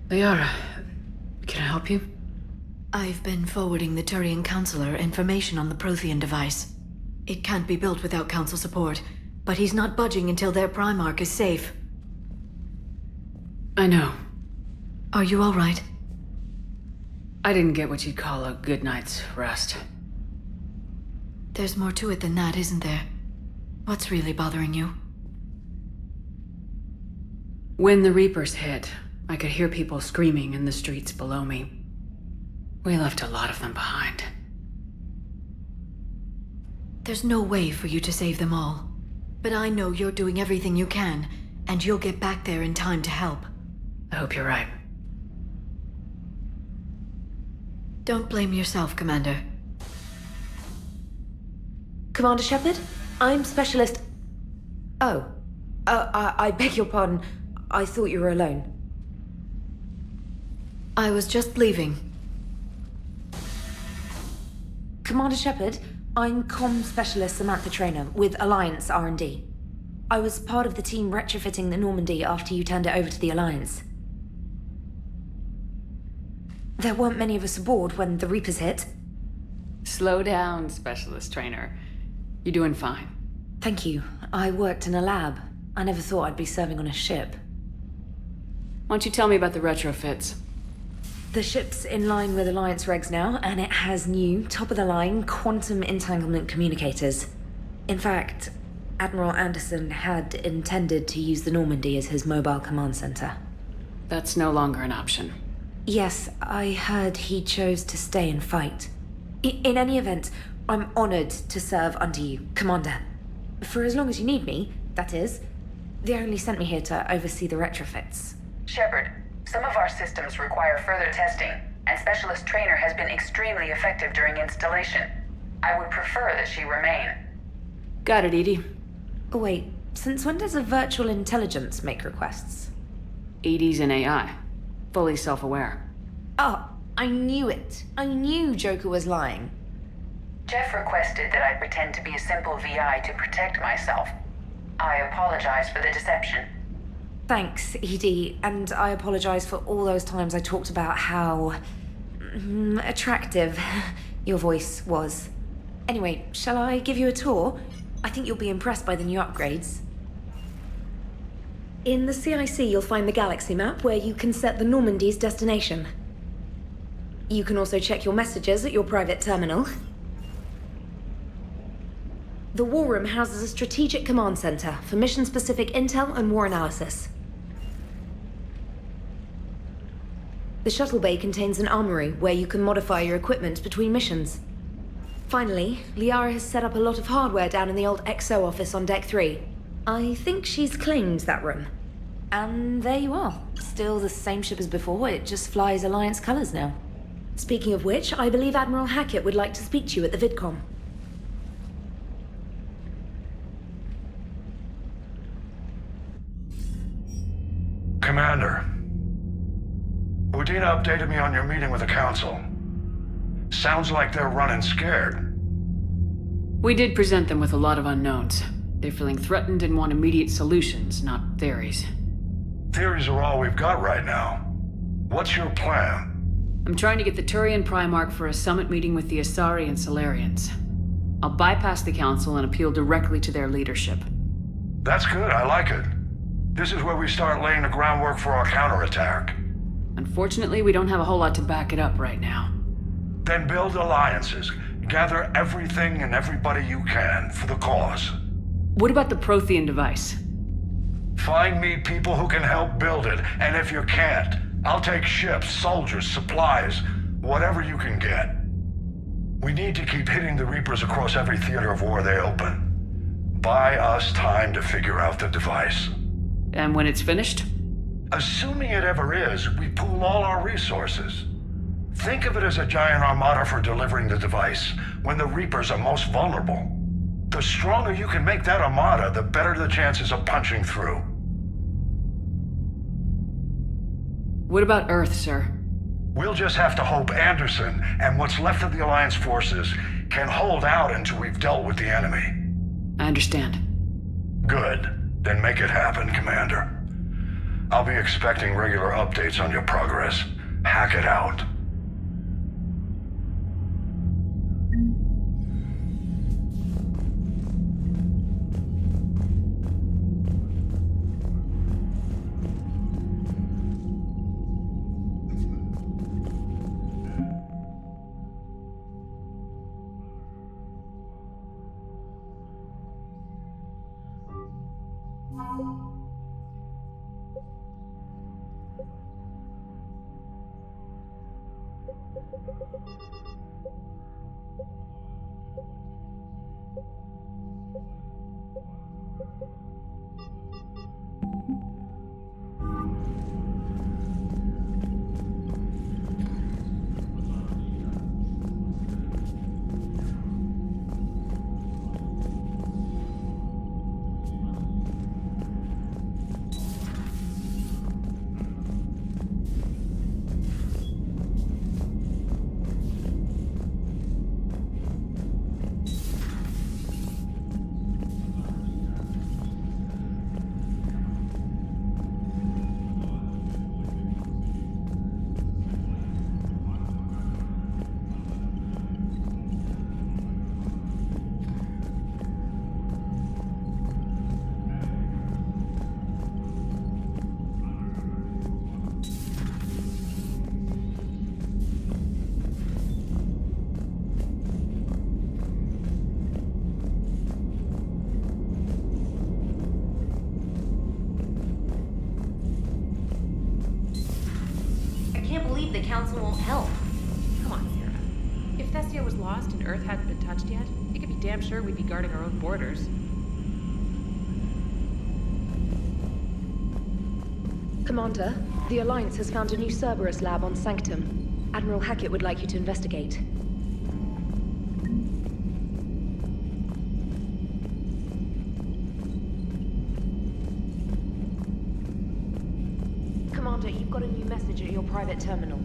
V: Liara, can I help you?
U: I've been forwarding the Turian Counselor information on the Prothean device. It can't be built without Council support, but he's not budging until their Primarch is safe.
V: I know.
U: Are you all right?
V: I didn't get what you'd call a good night's rest.
U: There's more to it than that, isn't there? What's really bothering you?
V: When the Reapers hit, I could hear people screaming in the streets below me. We left a lot of them behind.
U: There's no way for you to save them all. But I know you're doing everything you can, and you'll get back there in time to help.
V: I hope you're right.
U: Don't blame yourself, Commander.
W: Commander Shepard? I'm Specialist... Oh. I beg your pardon. I thought you were alone.
U: I was just leaving.
W: Commander Shepard, I'm Comm Specialist Samantha Traynor with Alliance R&D. I was part of the team retrofitting the Normandy after you turned it over to the Alliance. There weren't many of us aboard when the Reapers hit.
V: Slow down, Specialist Trainer. You're doing fine.
W: Thank you. I worked in a lab. I never thought I'd be serving on a ship.
V: Why don't you tell me about the retrofits?
W: The ship's in line with Alliance regs now, and it has new, top-of-the-line quantum entanglement communicators. In fact, Admiral Anderson had intended to use the Normandy as his mobile command center.
V: That's no longer an option.
W: Yes, I heard he chose to stay and fight. In any event, I'm honored to serve under you, Commander. For as long as you need me, that is. They only sent me here to oversee the retrofits.
A: Shepard, some of our systems require further testing, and Specialist Trainer has been extremely effective during installation. I would prefer that she remain.
V: Got it, Edie.
W: Oh, wait, since when does a virtual intelligence make requests?
V: Edie's an AI. Fully self-aware.
W: Oh, I knew it. I knew Joker was lying.
A: Jeff requested that I pretend to be a simple VI to protect myself. I apologize for the deception.
W: Thanks, Edie, and I apologize for all those times I talked about how attractive your voice was. Anyway, shall I give you a tour? I think you'll be impressed by the new upgrades. In the CIC, you'll find the galaxy map where you can set the Normandy's destination. You can also check your messages at your private terminal. The War Room houses a strategic command center for mission-specific intel and war analysis. The shuttle bay contains an armory where you can modify your equipment between missions. Finally, Liara has set up a lot of hardware down in the old XO office on Deck 3. I think she's claimed that room. And there you are. Still the same ship as before, it just flies Alliance colors now. Speaking of which, I believe Admiral Hackett would like to speak to you at the VidCom.
N: Commander, Udina updated me on your meeting with the Council. Sounds like they're running scared.
V: We did present them with a lot of unknowns. They're feeling threatened and want immediate solutions, not theories.
N: Theories are all we've got right now. What's your plan?
V: I'm trying to get the Turian Primarch for a summit meeting with the Asari and Solarians. I'll bypass the Council and appeal directly to their leadership.
N: That's good, I like it. This is where we start laying the groundwork for our counterattack.
V: Unfortunately, we don't have a whole lot to back it up right now.
N: Then build alliances. Gather everything and everybody you can for the cause.
V: What about the Prothean device?
N: Find me people who can help build it, and if you can't, I'll take ships, soldiers, supplies, whatever you can get. We need to keep hitting the Reapers across every theater of war they open. Buy us time to figure out the device.
V: And when it's finished?
N: Assuming it ever is, we pool all our resources. Think of it as a giant armada for delivering the device when the Reapers are most vulnerable. The stronger you can make that armada, the better the chances of punching through.
V: What about Earth, sir?
N: We'll just have to hope Anderson and what's left of the Alliance forces can hold out until we've dealt with the enemy.
V: I understand.
N: Good. Then make it happen, Commander. I'll be expecting regular updates on your progress. Hack it out.
W: Council won't help.
P: Come on, Sarah. If Thessia was lost and Earth hadn't been touched yet, you could be damn sure we'd be guarding our own borders.
W: Commander, the Alliance has found a new Cerberus lab on Sanctum. Admiral Hackett would like you to investigate. Commander, you've got a new message at your private terminal.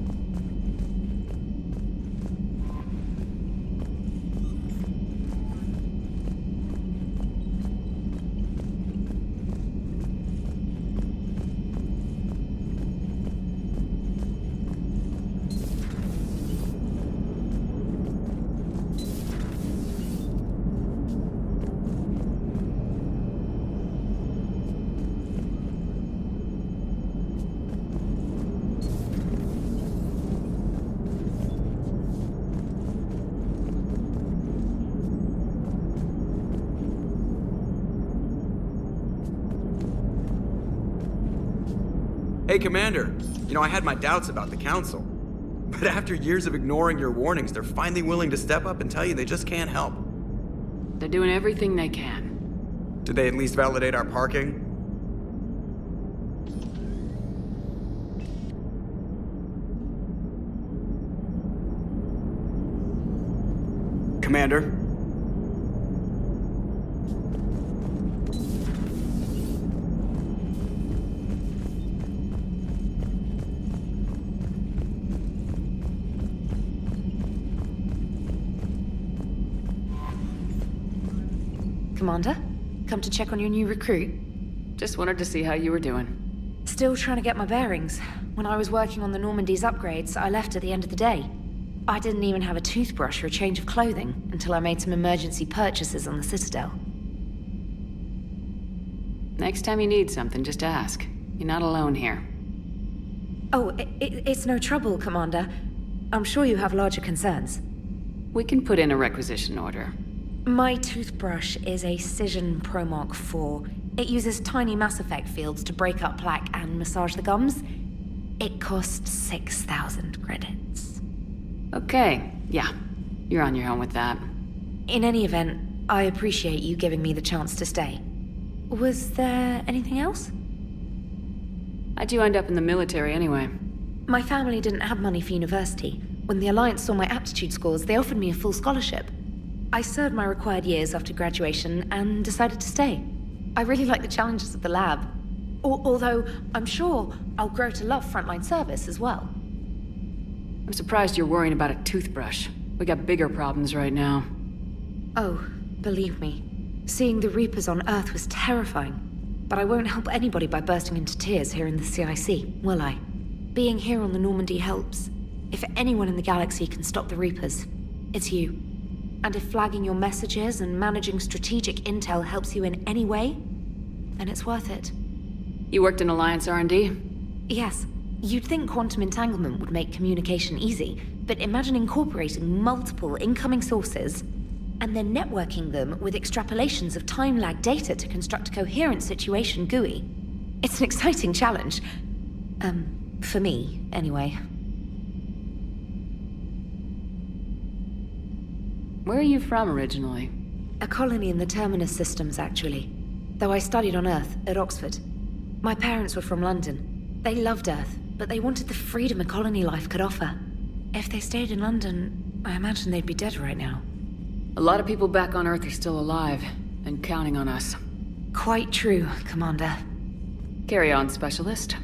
R: Hey, Commander. You know, I had my doubts about the Council. But after years of ignoring your warnings, they're finally willing to step up and tell you they just can't help.
V: They're doing everything they can.
R: Did they at least validate our parking? Commander?
W: Commander? Come to check on your new recruit?
V: Just wanted to see how you were doing.
W: Still trying to get my bearings. When I was working on the Normandy's upgrades, I left at the end of the day. I didn't even have a toothbrush or a change of clothing until I made some emergency purchases on the Citadel.
V: Next time you need something, just ask. You're not alone here.
W: Oh, it's no trouble, Commander. I'm sure you have larger concerns.
V: We can put in a requisition order.
W: My toothbrush is a Cision Pro Mark IV. It uses tiny Mass Effect fields to break up plaque and massage the gums. It costs 6,000 credits.
V: Okay, yeah. You're on your own with that.
W: In any event, I appreciate you giving me the chance to stay. Was there anything else?
V: How'd you end up in the military anyway?
W: My family didn't have money for university. When the Alliance saw my aptitude scores, they offered me a full scholarship. I served my required years after graduation and decided to stay. I really like the challenges of the lab. Although, I'm sure I'll grow to love frontline service as well.
V: I'm surprised you're worrying about a toothbrush. We got bigger problems right now.
W: Oh, believe me. Seeing the Reapers on Earth was terrifying. But I won't help anybody by bursting into tears here in the CIC, will I? Being here on the Normandy helps. If anyone in the galaxy can stop the Reapers, it's you. And if flagging your messages and managing strategic intel helps you in any way, then it's worth it.
V: You worked in Alliance R&D?
W: Yes. You'd think quantum entanglement would make communication easy, but imagine incorporating multiple incoming sources and then networking them with extrapolations of time-lag data to construct a coherent situation GUI. It's an exciting challenge. For me, anyway.
V: Where are you from originally?
W: A colony in the Terminus systems, actually. Though I studied on Earth, at Oxford. My parents were from London. They loved Earth, but they wanted the freedom a colony life could offer. If they stayed in London, I imagine they'd be dead right now.
V: A lot of people back on Earth are still alive, and counting on us.
W: Quite true, Commander.
V: Carry on, Specialist.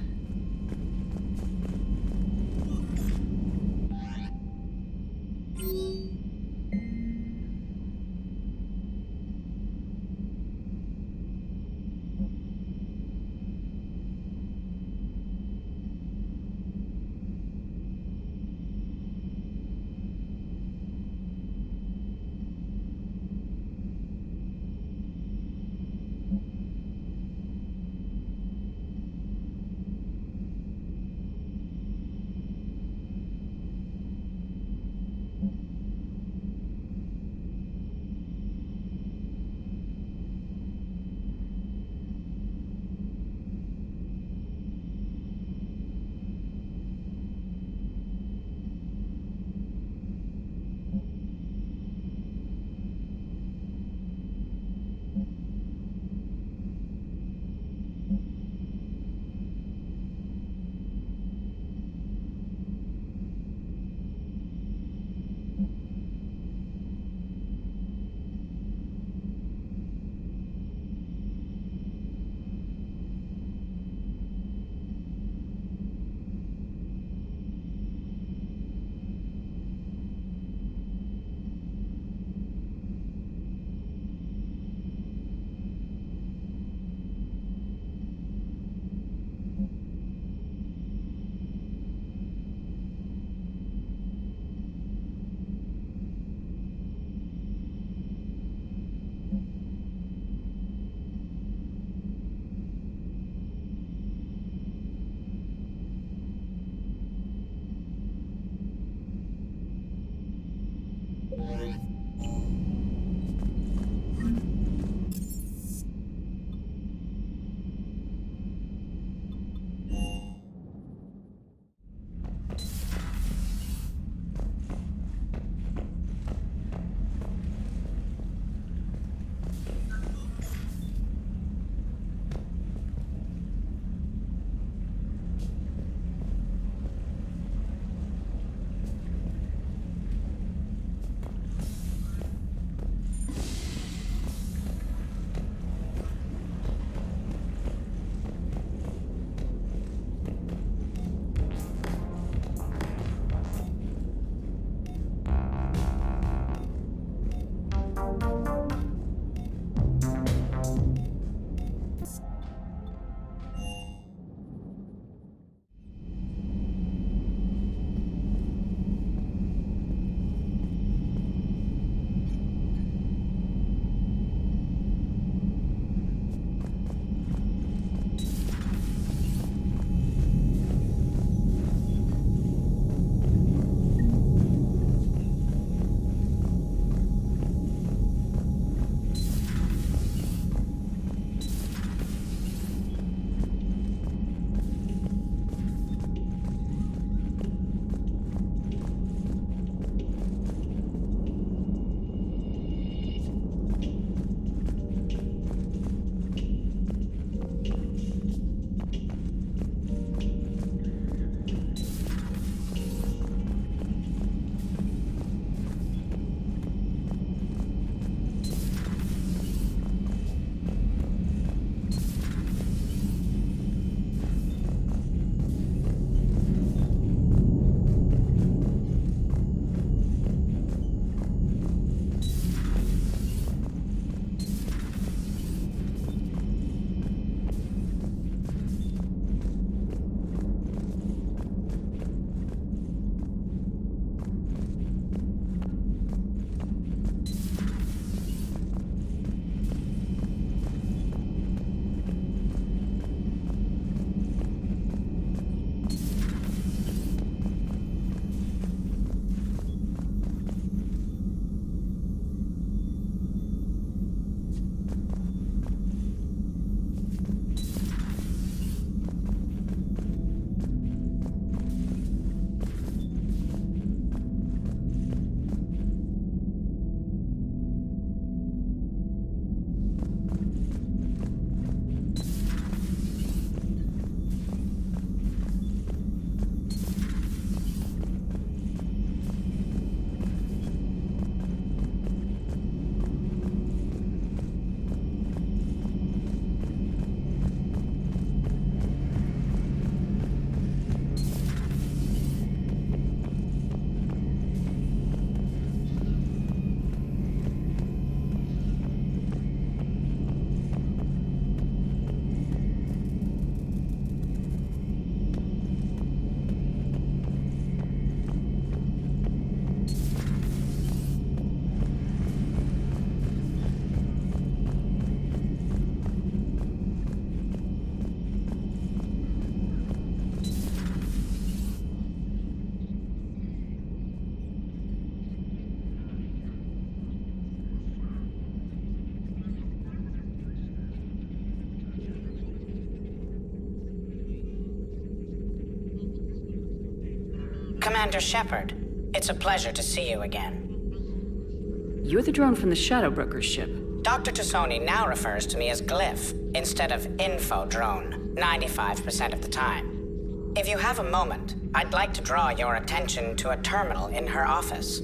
L: Commander Shepard, it's a pleasure to see you again.
B: You're the drone from the Shadow Broker's ship.
L: Dr. Tassoni now refers to me as Glyph instead of Info Drone, 95% of the time. If you have a moment, I'd like to draw your attention to a terminal in her office.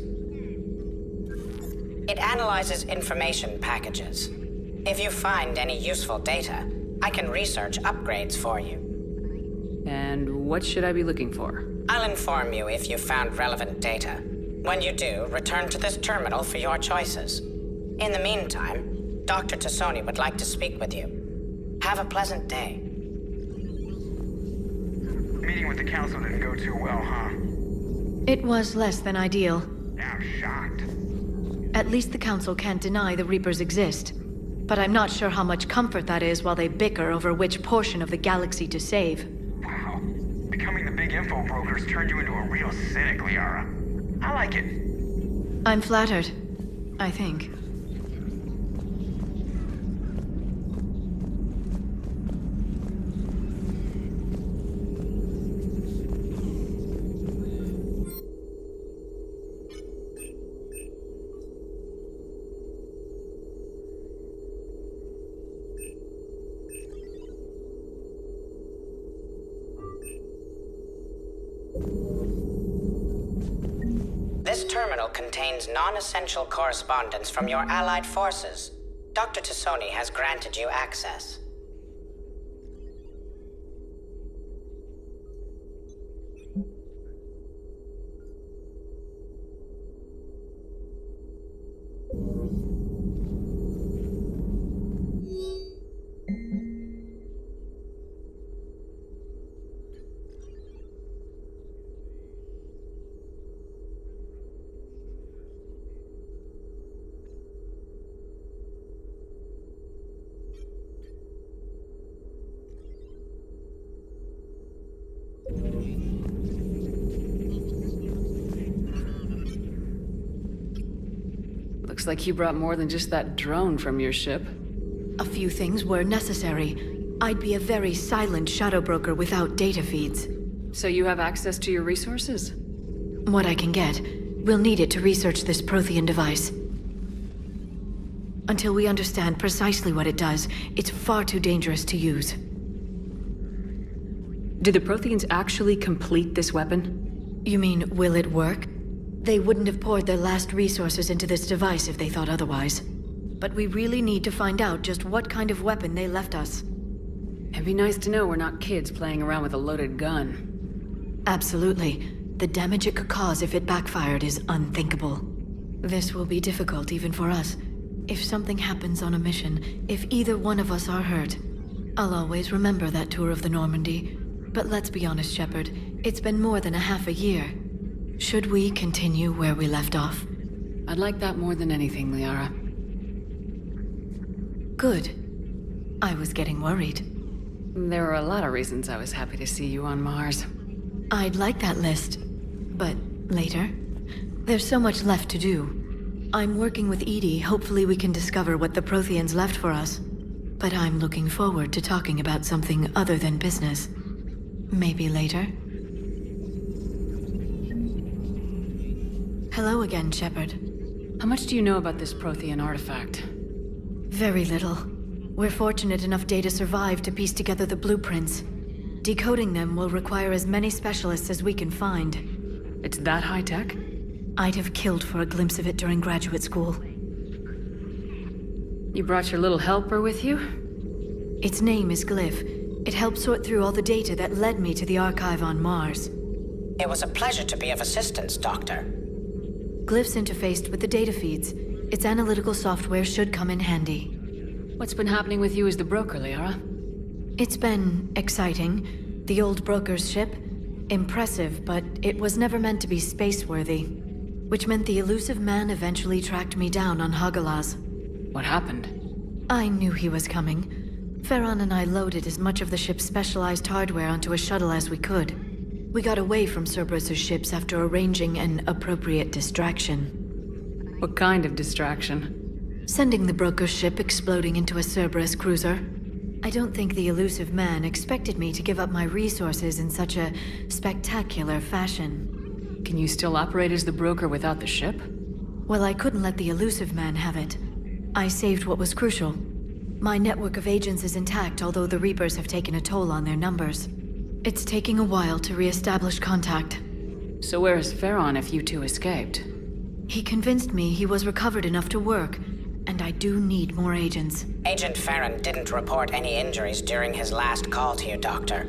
L: It analyzes information packages. If you find any useful data, I can research upgrades for you.
B: And what should I be looking for?
L: I'll inform you if you've found relevant data. When you do, return to this terminal for your choices. In the meantime, Dr. Tassoni would like to speak with you. Have a pleasant day.
S: Meeting with the council didn't go too well, huh?
U: It was less than ideal.
S: I'm shocked.
U: At least the council can't deny the Reapers exist. But I'm not sure how much comfort that is while they bicker over which portion of the galaxy to save.
S: Wow. Becoming the big info brokers turned you into a real cynic, Liara. I like it.
U: I'm flattered. I think.
L: This terminal contains non-essential correspondence from your allied forces. Dr. Tassoni has granted you access.
V: Looks like you brought more than just that drone from your ship.
U: A few things were necessary. I'd be a very silent shadow broker without data feeds.
V: So you have access to your resources?
U: What I can get. We'll need it to research this Prothean device. Until we understand precisely what it does, it's far too dangerous to use.
V: Did the Protheans actually complete this weapon?
U: You mean, will it work? They wouldn't have poured their last resources into this device if they thought otherwise. But we really need to find out just what kind of weapon they left us.
V: It'd be nice to know we're not kids playing around with a loaded gun.
U: Absolutely. The damage it could cause if it backfired is unthinkable. This will be difficult even for us. If something happens on a mission, if either one of us are hurt, I'll always remember that tour of the Normandy. But let's be honest, Shepard. It's been more than a half a year. Should we continue where we left off?
V: I'd like that more than anything, Liara.
U: Good. I was getting worried.
V: There were a lot of reasons I was happy to see you on Mars.
U: I'd like that list. But later? There's so much left to do. I'm working with Edie. Hopefully we can discover what the Protheans left for us. But I'm looking forward to talking about something other than business. Maybe later? Hello again, Shepard.
V: How much do you know about this Prothean artifact?
U: Very little. We're fortunate enough Data survived to piece together the blueprints. Decoding them will require as many specialists as we can find.
V: It's that high-tech?
U: I'd have killed for a glimpse of it during graduate school.
V: You brought your little helper with you?
U: Its name is Glyph. It helped sort through all the data that led me to the archive on Mars.
L: It was a pleasure to be of assistance, Doctor.
U: Glyph's interfaced with the data feeds. Its analytical software should come in handy.
V: What's been happening with you as the broker, Liara?
U: It's been exciting. The old broker's ship? Impressive, but it was never meant to be space-worthy. Which meant the elusive man eventually tracked me down on Hagalaz.
V: What happened?
U: I knew he was coming. Farron and I loaded as much of the ship's specialized hardware onto a shuttle as we could. We got away from Cerberus' ships after arranging an appropriate distraction.
V: What kind of distraction?
U: Sending the broker's ship exploding into a Cerberus cruiser. I don't think the elusive man expected me to give up my resources in such a spectacular fashion.
V: Can you still operate as the broker without the ship?
U: Well, I couldn't let the elusive man have it. I saved what was crucial. My network of agents is intact, although the Reapers have taken a toll on their numbers. It's taking a while to re-establish contact.
V: So where is Farron if you two escaped?
U: He convinced me he was recovered enough to work, and I do need more agents.
L: Agent Farron didn't report any injuries during his last call to you, Doctor.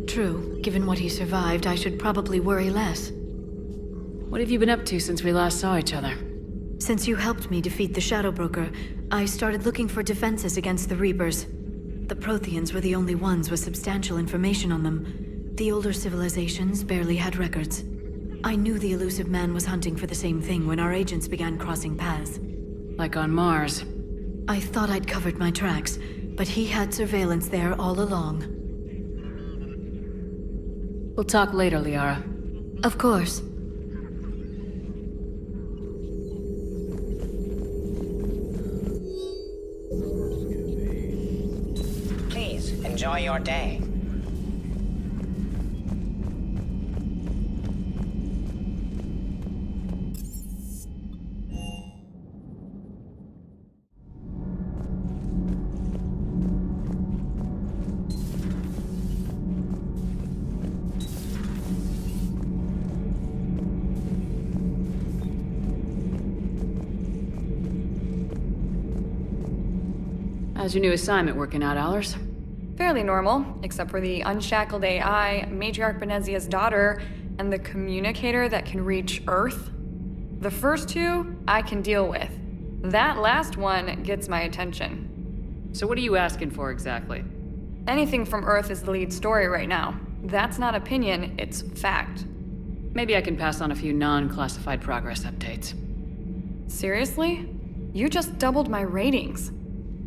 U: True. Given what he survived, I should probably worry less.
V: What have you been up to since we last saw each other?
U: Since you helped me defeat the Shadow Broker, I started looking for defenses against the Reapers. The Protheans were the only ones with substantial information on them. The older civilizations barely had records. I knew the elusive man was hunting for the same thing when our agents began crossing paths.
V: Like on Mars.
U: I thought I'd covered my tracks, but he had surveillance there all along.
V: We'll talk later, Liara.
U: Of course.
L: enjoy your day.
B: How's your new assignment working out, Allers?
C: Fairly normal, except for the unshackled AI, Matriarch Benezia's daughter, and the communicator that can reach Earth. The first two, I can deal with. That last one gets my attention.
B: So what are you asking for exactly?
C: Anything from Earth is the lead story right now. That's not opinion, it's fact.
B: Maybe I can pass on a few non-classified progress updates.
C: Seriously? You just doubled my ratings.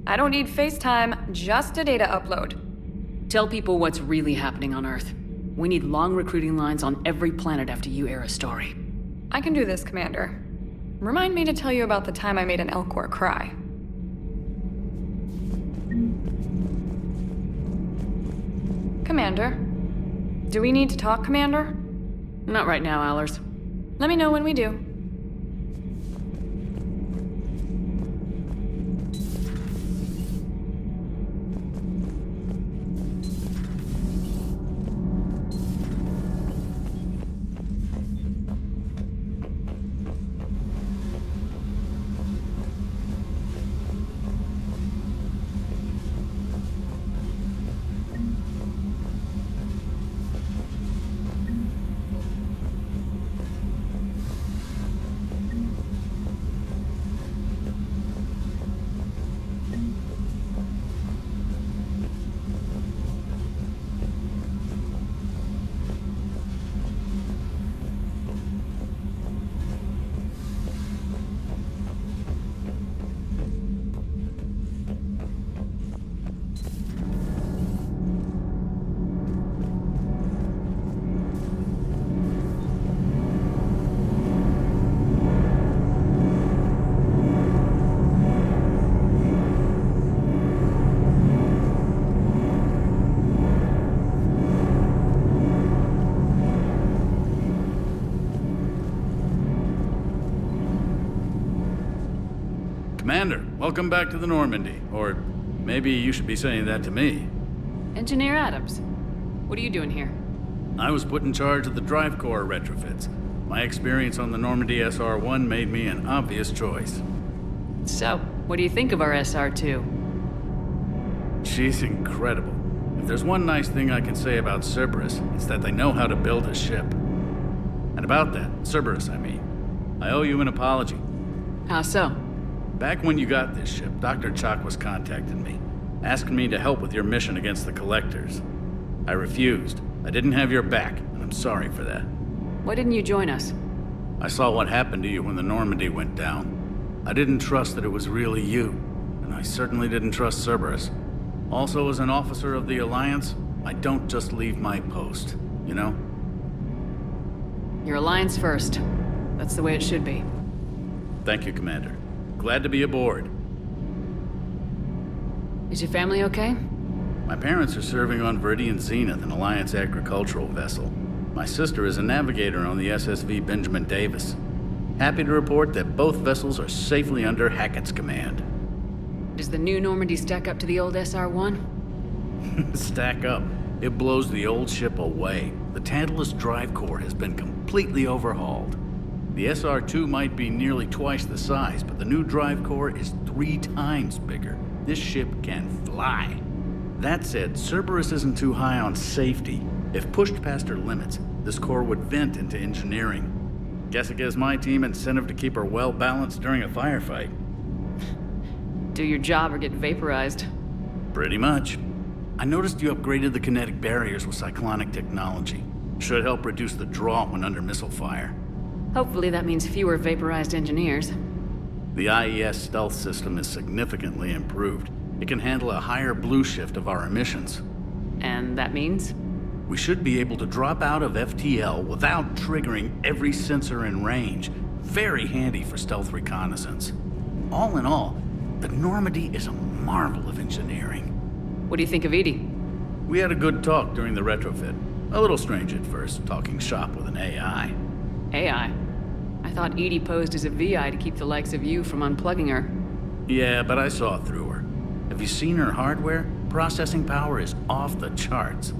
C: I don't need FaceTime, just a data upload.
B: Tell people what's really happening on Earth. We need long recruiting lines on every planet after you air a story.
C: I can do this, Commander. Remind me to tell you about the time I made an Elcor cry. Commander? Do we need to talk, Commander?
B: Not right now, Allers.
C: Let me know when we do.
Q: Commander, welcome back to the Normandy. Or maybe you should be saying that to me.
B: Engineer Adams, what are you doing here?
Q: I was put in charge of the drive core retrofits. My experience on the Normandy SR-1 made me an obvious choice.
B: So, what do you think of our SR-2?
Q: She's incredible. If there's one nice thing I can say about Cerberus, it's that they know how to build a ship. And about that, Cerberus, I mean, I owe you an apology.
B: How so?
Q: Back when you got this ship, Dr. Chalk was contacting me, asking me to help with your mission against the Collectors. I refused. I didn't have your back, and I'm sorry for that.
B: Why didn't you join us?
Q: I saw what happened to you when the Normandy went down. I didn't trust that it was really you, and I certainly didn't trust Cerberus. Also, as an officer of the Alliance, I don't just leave my post, you know?
B: Your Alliance first. That's the way it should be.
Q: Thank you, Commander. Glad to be aboard.
B: Is your family okay?
Q: My parents are serving on Viridian Zenith, an Alliance agricultural vessel. My sister is a navigator on the SSV Benjamin Davis. Happy to report that both vessels are safely under Hackett's command.
B: Does the new Normandy stack up to the old SR-1?
Q: Stack up. It blows the old ship away. The Tantalus drive core has been completely overhauled. The SR-2 might be nearly twice the size, but the new drive core is 3 times bigger. This ship can fly. That said, Cerberus isn't too high on safety. If pushed past her limits, this core would vent into engineering. Guess it gives my team incentive to keep her well balanced during a firefight.
B: Do your job or get vaporized.
Q: Pretty much. I noticed you upgraded the kinetic barriers with cyclonic technology. Should help reduce the draw when under missile fire.
B: Hopefully that means fewer vaporized engineers.
Q: The IES stealth system is significantly improved. It can handle a higher blue shift of our emissions.
B: And that means?
Q: We should be able to drop out of FTL without triggering every sensor in range. Very handy for stealth reconnaissance. All in all, the Normandy is a marvel of engineering.
B: What do you think of Edie?
Q: We had a good talk during the retrofit. A little strange at first, talking shop with an AI.
B: AI? I thought Edie posed as a VI to keep the likes of you from unplugging her.
Q: Yeah, but I saw through her. Have you seen her hardware? Processing power is off the charts.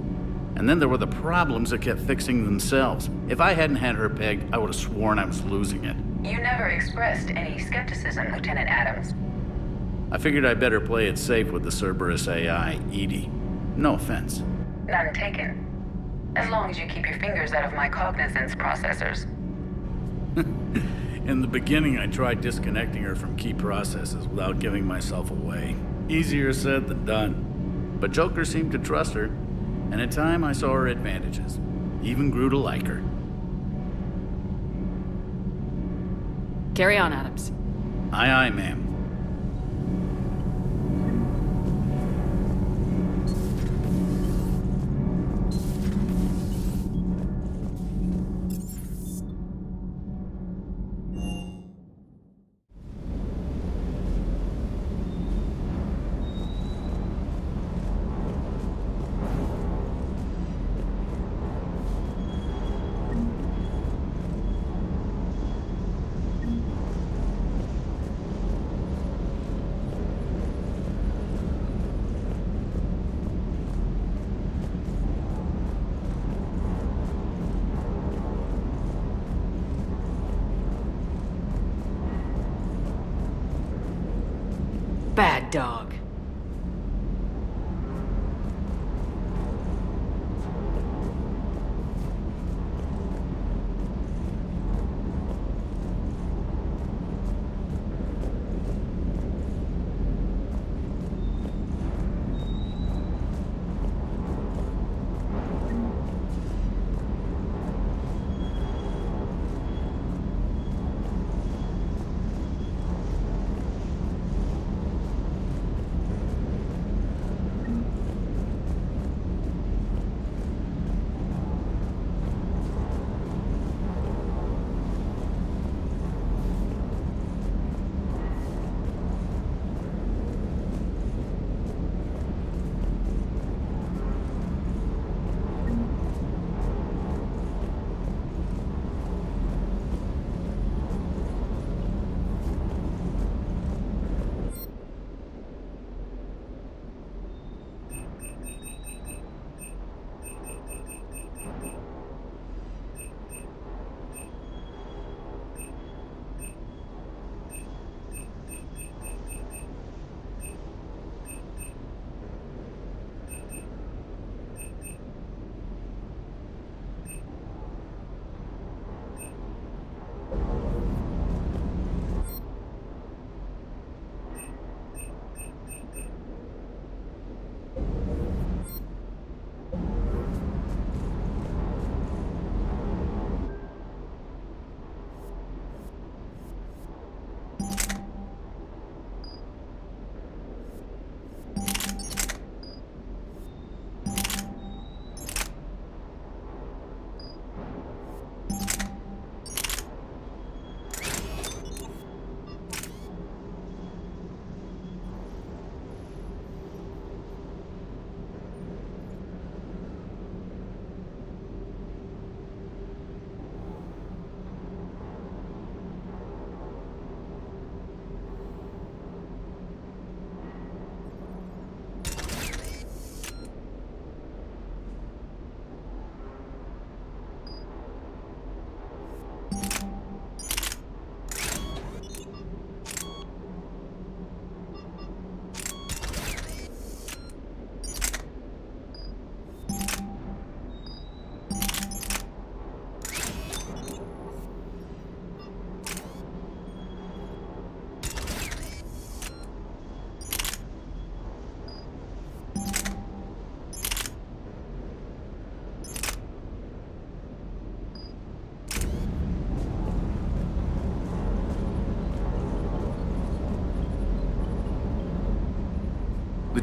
Q: And then there were the problems that kept fixing themselves. If I hadn't had her pegged, I would have sworn I was losing it.
A: You never expressed any skepticism, Lieutenant Adams.
Q: I figured I'd better play it safe with the Cerberus AI, Edie. No offense.
A: None taken. As long as you keep your fingers out of my cognizance processors.
Q: In the beginning, I tried disconnecting her from key processes without giving myself away. Easier said than done. But Joker seemed to trust her, and in time I saw her advantages. Even grew to like her.
B: Carry on, Adams.
Q: Aye, aye, ma'am.
B: Bad dog.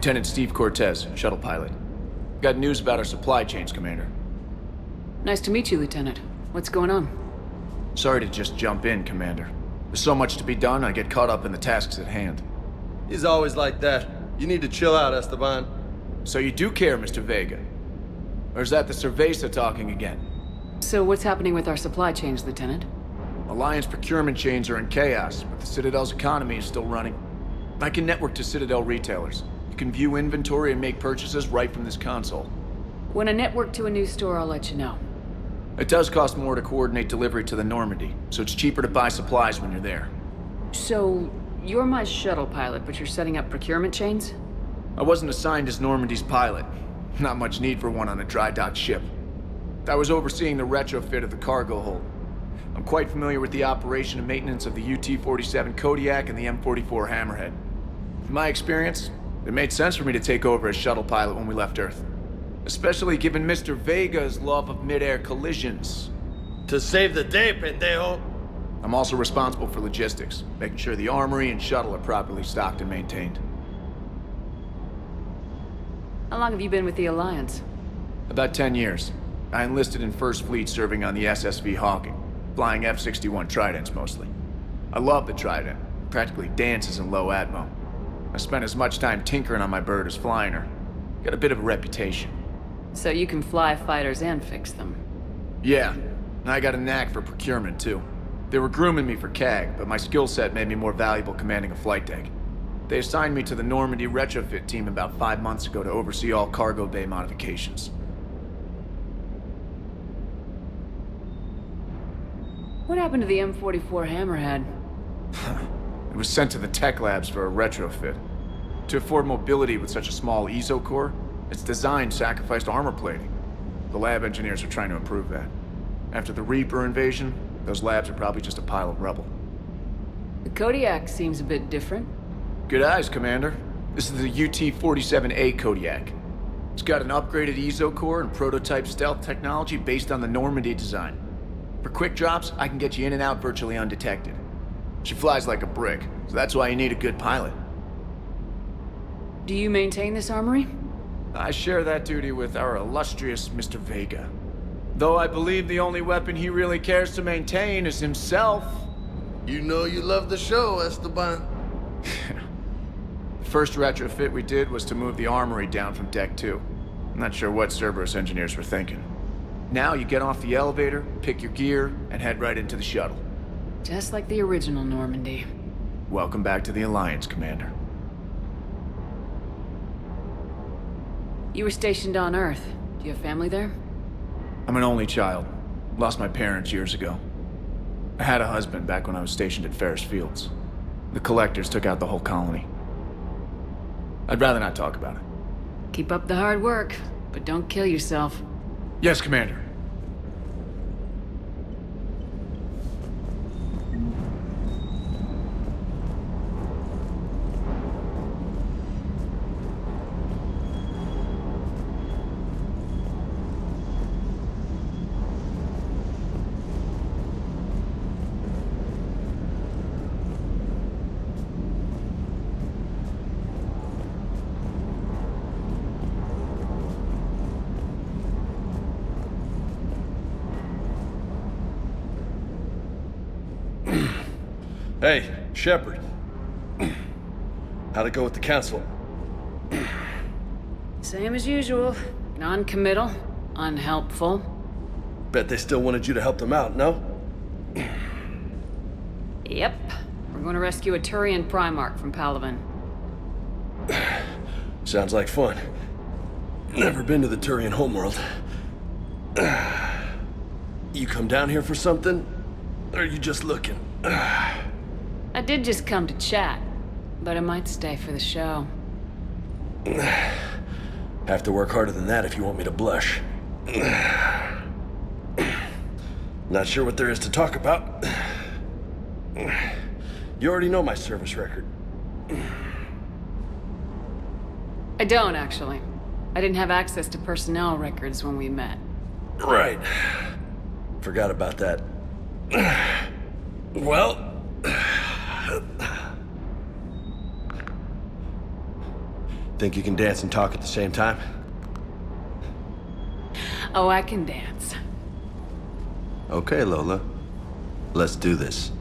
E: Lieutenant Steve Cortez, shuttle pilot. Got news about our supply chains, Commander.
B: Nice to meet you, Lieutenant. What's going on?
E: Sorry to just jump in, Commander. There's so much to be done, I get caught up in the tasks at hand.
F: He's always like that. You need to chill out, Esteban.
E: So you do care, Mr. Vega? Or is that the Cerveza talking again?
V: So what's happening with our supply chains, Lieutenant?
E: Alliance procurement chains are in chaos, but the Citadel's economy is still running. I can network to Citadel retailers. You can view inventory and make purchases right from this console.
V: When I network to a new store, I'll let you know.
E: It does cost more to coordinate delivery to the Normandy, so it's cheaper to buy supplies when you're there.
V: So, you're my shuttle pilot, but you're setting up procurement chains?
E: I wasn't assigned as Normandy's pilot. Not much need for one on a dry dock ship. I was overseeing the retrofit of the cargo hold. I'm quite familiar with the operation and maintenance of the UT-47 Kodiak and the M44 Hammerhead. In my experience, it made sense for me to take over as shuttle pilot when we left Earth. Especially given Mr. Vega's love of mid-air collisions.
F: To save the day, pendejo!
E: I'm also responsible for logistics, making sure the armory and shuttle are properly stocked and maintained.
V: How long have you been with the Alliance?
E: About 10 years. I enlisted in First Fleet serving on the SSV Hawking, flying F-61 Tridents mostly. I love the Trident. It practically dances in low atmo. I spent as much time tinkering on my bird as flying her. Got a bit of a reputation.
V: So you can fly fighters and fix them?
E: Yeah, and I got a knack for procurement too. They were grooming me for CAG, but my skill set made me more valuable commanding a flight deck. They assigned me to the Normandy retrofit team about 5 months ago to oversee all cargo bay modifications.
V: What happened to the M44 Hammerhead?
E: It was sent to the tech labs for a retrofit. To afford mobility with such a small ESO core, its design sacrificed armor plating. The lab engineers are trying to improve that. After the Reaper invasion, those labs are probably just a pile of rubble.
V: The Kodiak seems a bit different.
E: Good eyes, Commander. This is the UT-47A Kodiak. It's got an upgraded ESO core and prototype stealth technology based on the Normandy design. For quick drops, I can get you in and out virtually undetected. She flies like a brick, so that's why you need a good pilot.
V: Do you maintain this armory?
E: I share that duty with our illustrious Mr. Vega. Though I believe the only weapon he really cares to maintain is himself.
F: You know you love the show, Esteban.
E: The first retrofit we did was to move the armory down from Deck 2. I'm not sure what Cerberus engineers were thinking. Now you get off the elevator, pick your gear, and head right into the shuttle.
V: Just like the original Normandy.
E: Welcome back to the Alliance, Commander.
V: You were stationed on Earth. Do you have family there?
E: I'm an only child. Lost my parents years ago. I had a husband back when I was stationed at Ferris Fields. The Collectors took out the whole colony. I'd rather not talk about it.
V: Keep up the hard work, but don't kill yourself.
E: Yes, Commander.
F: Hey, Shepard. How'd it go with the Council?
V: Same as usual. Non-committal, unhelpful.
F: Bet they still wanted you to help them out, no?
V: Yep. We're going to rescue a Turian Primarch from Palaven.
F: Sounds like fun. Never been to the Turian homeworld. You come down here for something? Or are you just looking?
V: I did just come to chat, but I might stay for the show.
F: Have to work harder than that if you want me to blush. Not sure what there is to talk about. You already know my service record.
V: I don't, actually. I didn't have access to personnel records when we met.
F: Right. Forgot about that. Well... Think you can dance and talk at the same time?
V: Oh, I can dance.
F: Okay, Lola. Let's do this.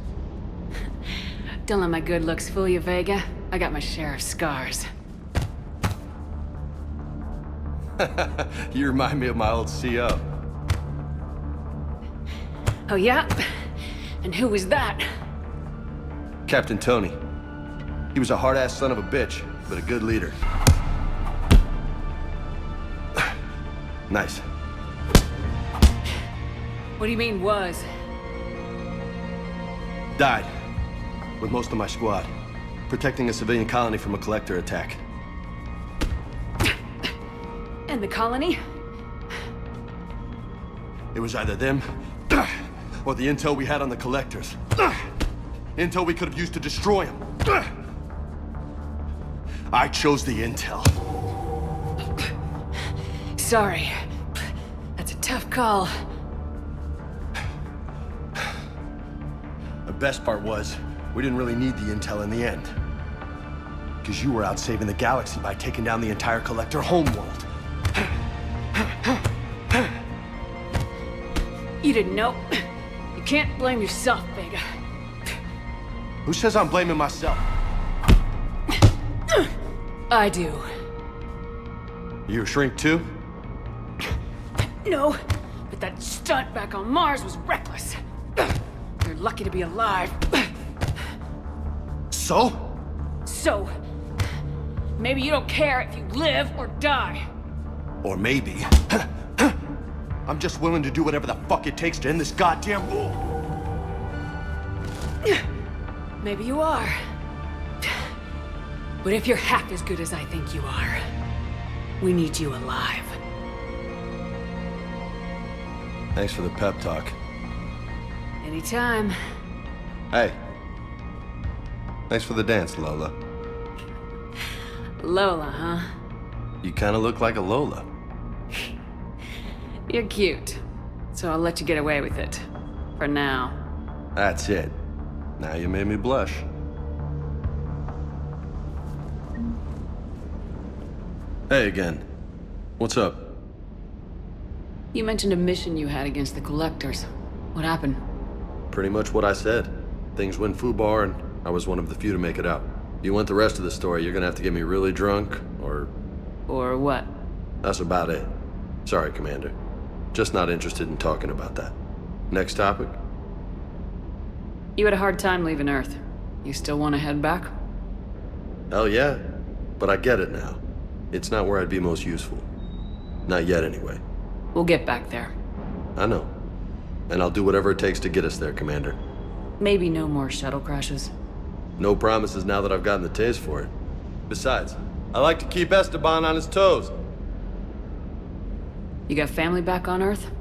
V: Don't let my good looks fool you, Vega. I got my share of scars.
F: You remind me of my old CO.
V: Oh, yeah? And who was that?
F: Captain Tony. He was a hard-ass son of a bitch, but a good leader. Nice.
V: What do you mean, was?
F: Died. With most of my squad. Protecting a civilian colony from a collector attack.
V: And the colony?
F: It was either them, or the intel we had on the collectors. Intel we could have used to destroy them. I chose the intel.
V: Sorry. That's a tough call.
F: The best part was, we didn't really need the intel in the end. Because you were out saving the galaxy by taking down the entire collector homeworld.
V: You didn't know. You can't blame yourself, Vega.
F: Who says I'm blaming myself?
V: I do.
F: You a shrink too?
V: No, but that stunt back on Mars was reckless. You're lucky to be alive.
F: So?
V: So, maybe you don't care if you live or die.
F: Or maybe... I'm just willing to do whatever the fuck it takes to end this goddamn war.
V: Maybe you are. But if you're half as good as I think you are, we need you alive.
F: Thanks for the pep talk.
V: Anytime.
F: Hey. Thanks for the dance, Lola.
V: Lola, huh?
F: You kinda look like a Lola.
V: You're cute. So I'll let you get away with it. For now.
F: That's it. Now you made me blush. Hey again. What's up?
V: You mentioned a mission you had against the Collectors. What happened?
F: Pretty much what I said. Things went foobar, and I was one of the few to make it out. If you want the rest of the story, you're gonna have to get me really drunk, or...
V: Or what?
F: That's about it. Sorry, Commander. Just not interested in talking about that. Next topic?
V: You had a hard time leaving Earth. You still want to head back?
F: Hell yeah. But I get it now. It's not where I'd be most useful. Not yet, anyway.
V: We'll get back there.
F: I know. And I'll do whatever it takes to get us there, Commander.
V: Maybe no more shuttle crashes.
F: No promises now that I've gotten the taste for it. Besides, I like to keep Esteban on his toes.
V: You got family back on Earth?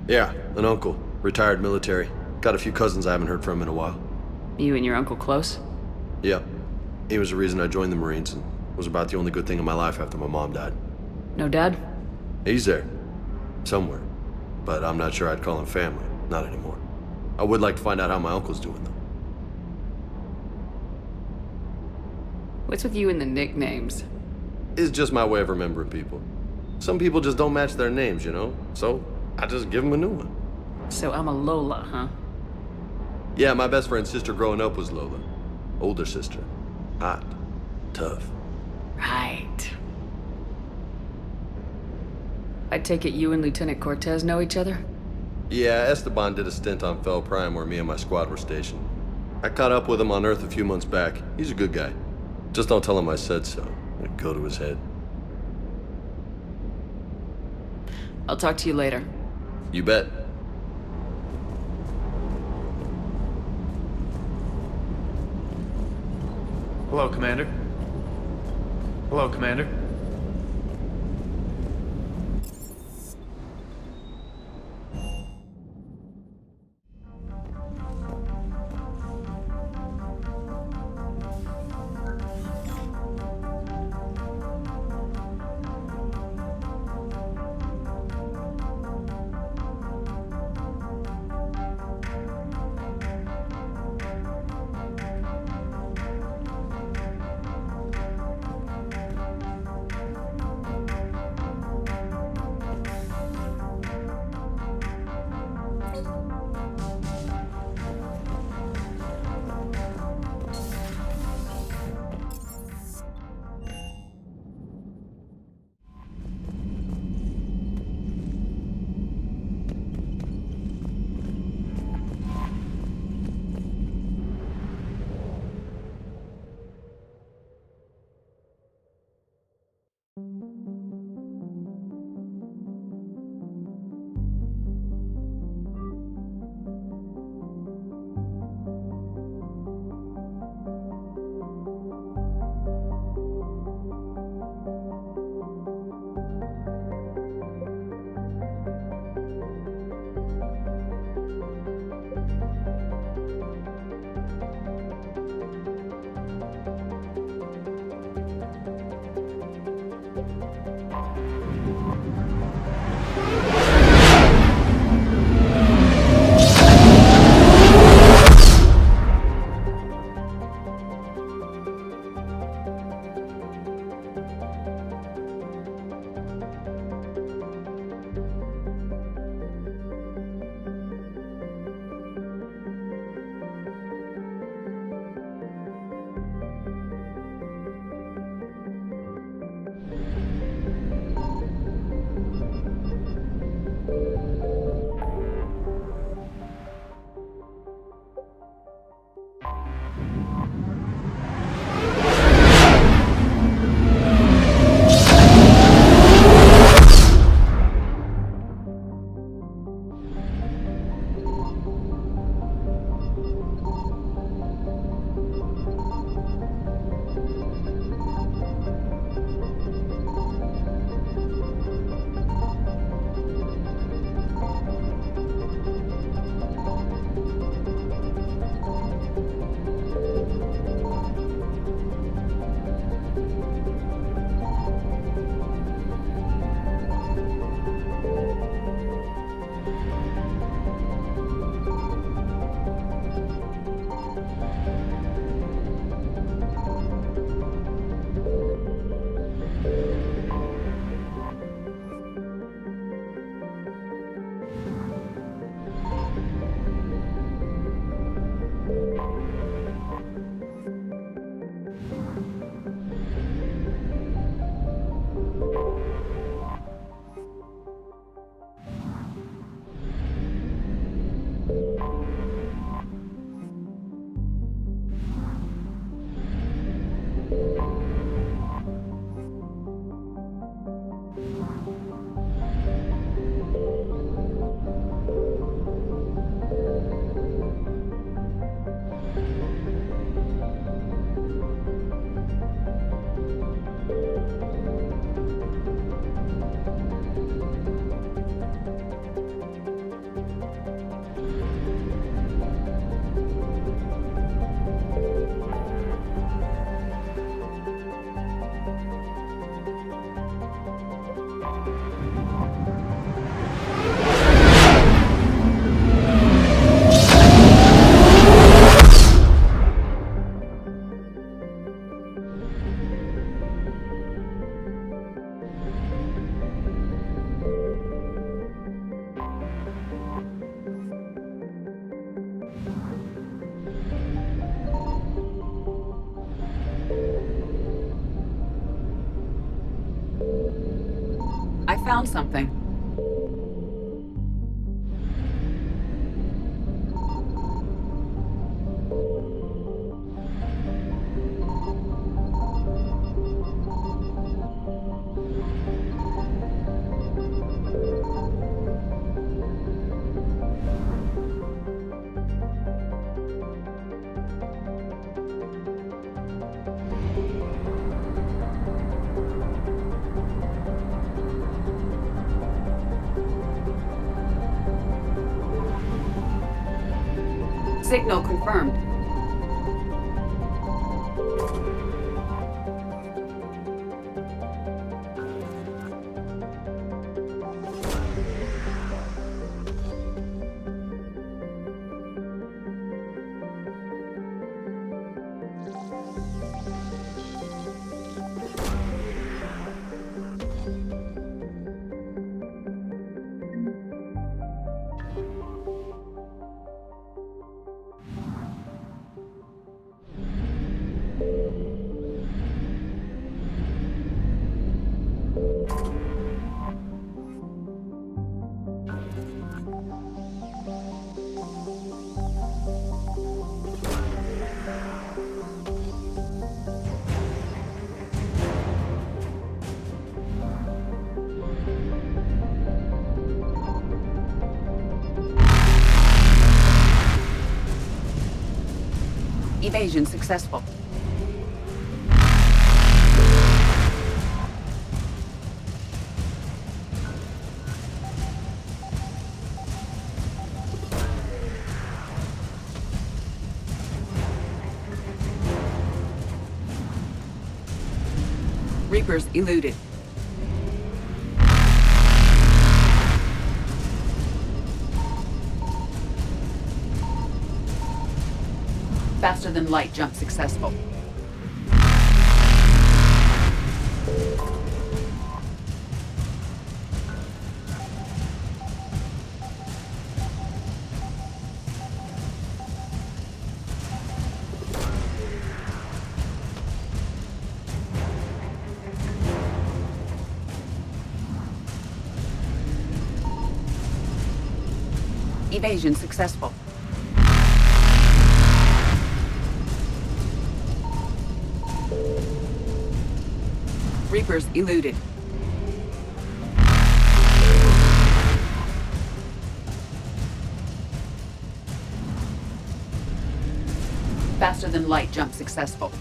F: Yeah, an uncle. Retired military. Got a few cousins I haven't heard from in a while.
V: You and your uncle close?
F: Yep. He was the reason I joined the Marines and was about the only good thing in my life after my mom died.
V: No dad?
F: He's there. Somewhere. But I'm not sure I'd call him family. Not anymore. I would like to find out how my uncle's doing, though.
V: What's with you and the nicknames?
F: It's just my way of remembering people. Some people just don't match their names, you know? So, I just give them a new one.
V: So I'm a Lola, huh?
F: Yeah, my best friend's sister growing up was Lola. Older sister. Hot. Tough.
V: Right. I take it you and Lieutenant Cortez know each other?
F: Yeah, Esteban did a stint on Fel Prime where me and my squad were stationed. I caught up with him on Earth a few months back. He's a good guy. Just don't tell him I said so. It'd go to his head.
V: I'll talk to you later.
F: You bet.
E: Hello, Commander. Hello, Commander.
V: found something. Signal confirmed. Evasion successful. Reapers eluded. Faster than light jump successful. Evasion successful. Reapers eluded. Faster than light jump successful.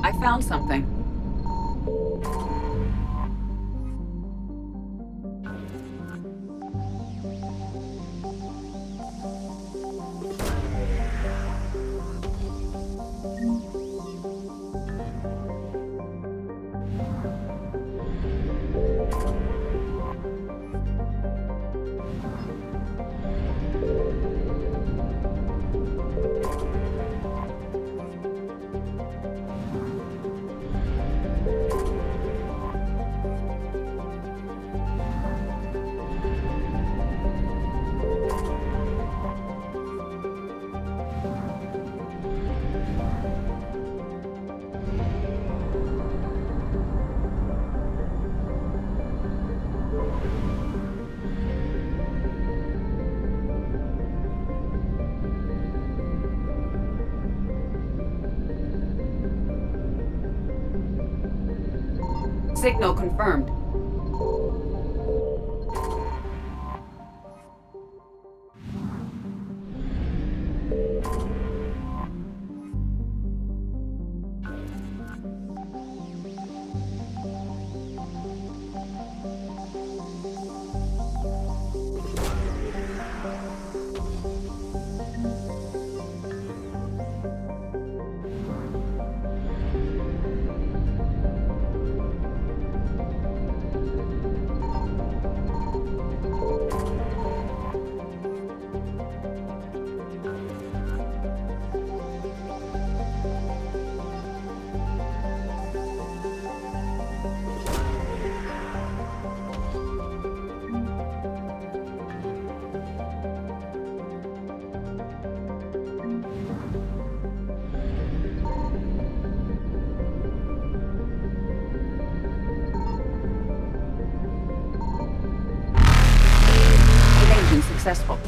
V: I found something. Signal confirmed. Successful.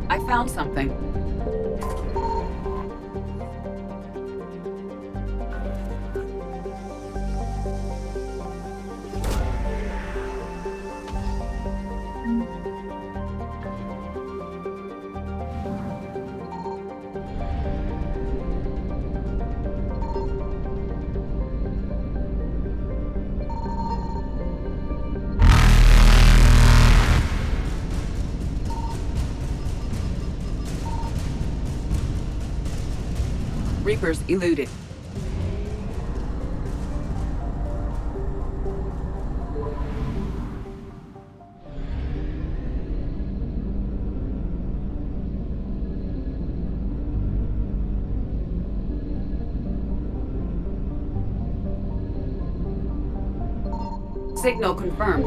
V: I found something. Reapers eluded. Signal confirmed.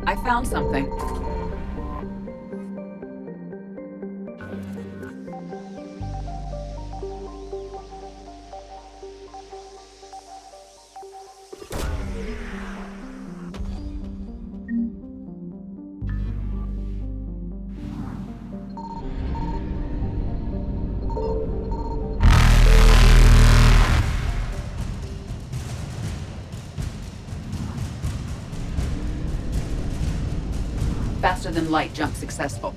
V: I found something. Faster than light jump successful.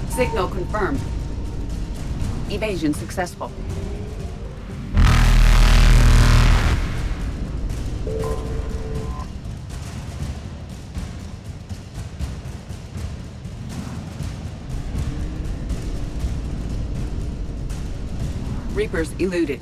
V: Signal confirmed. Evasion successful. Reapers eluded.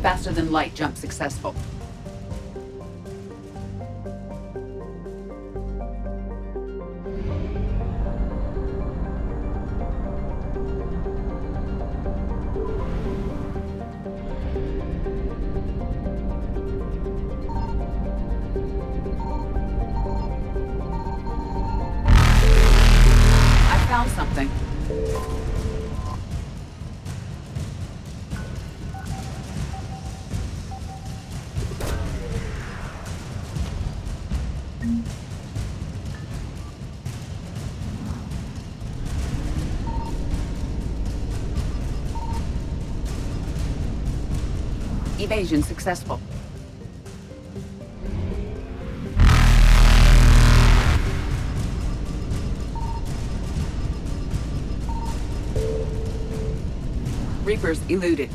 B: Faster than light jump successful. I found something. Evasion successful. Reapers eluded.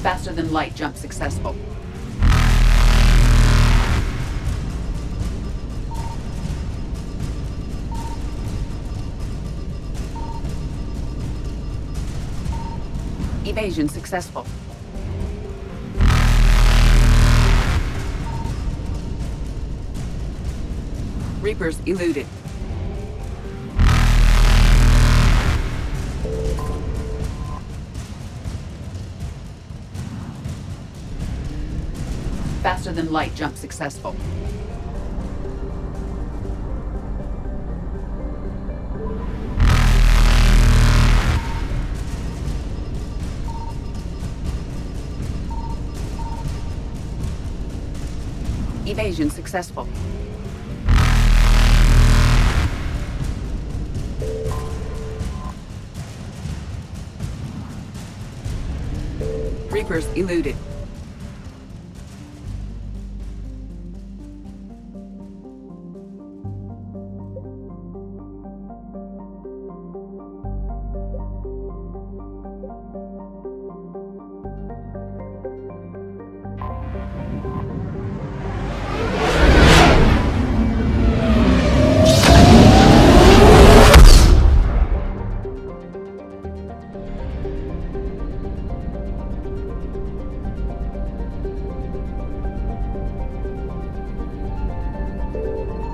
B: Faster than light jump successful. Evasion successful. Reapers eluded. Faster than light jump successful. Evasion successful. Reapers eluded.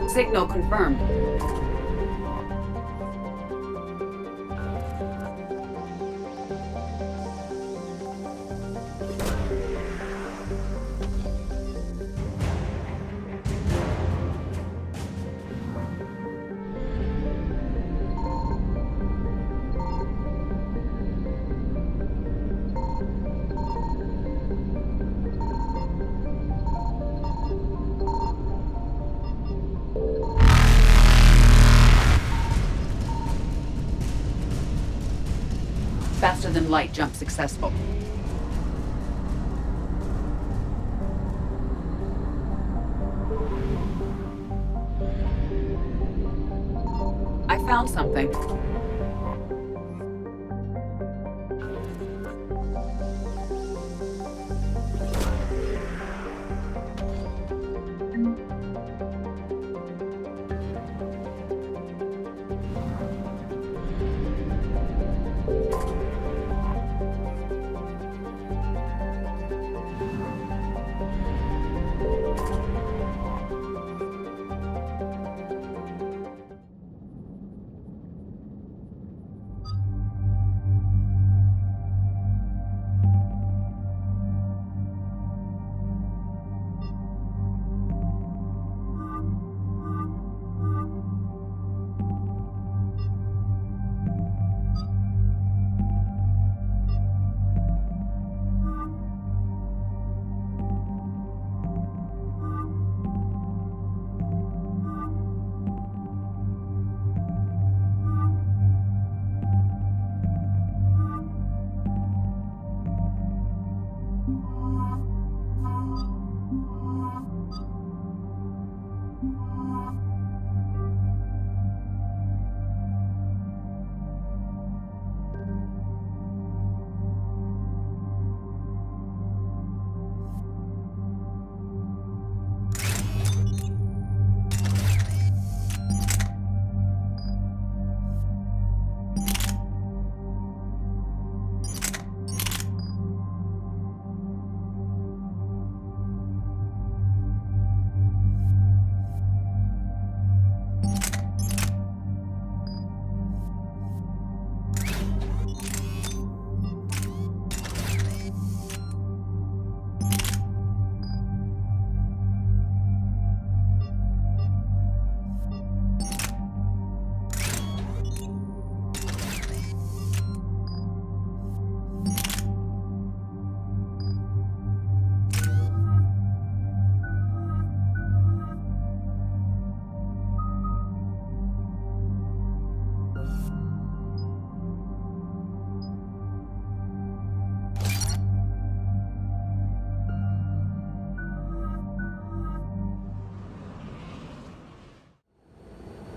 B: Signal confirmed. Faster than light jump successful. I found something.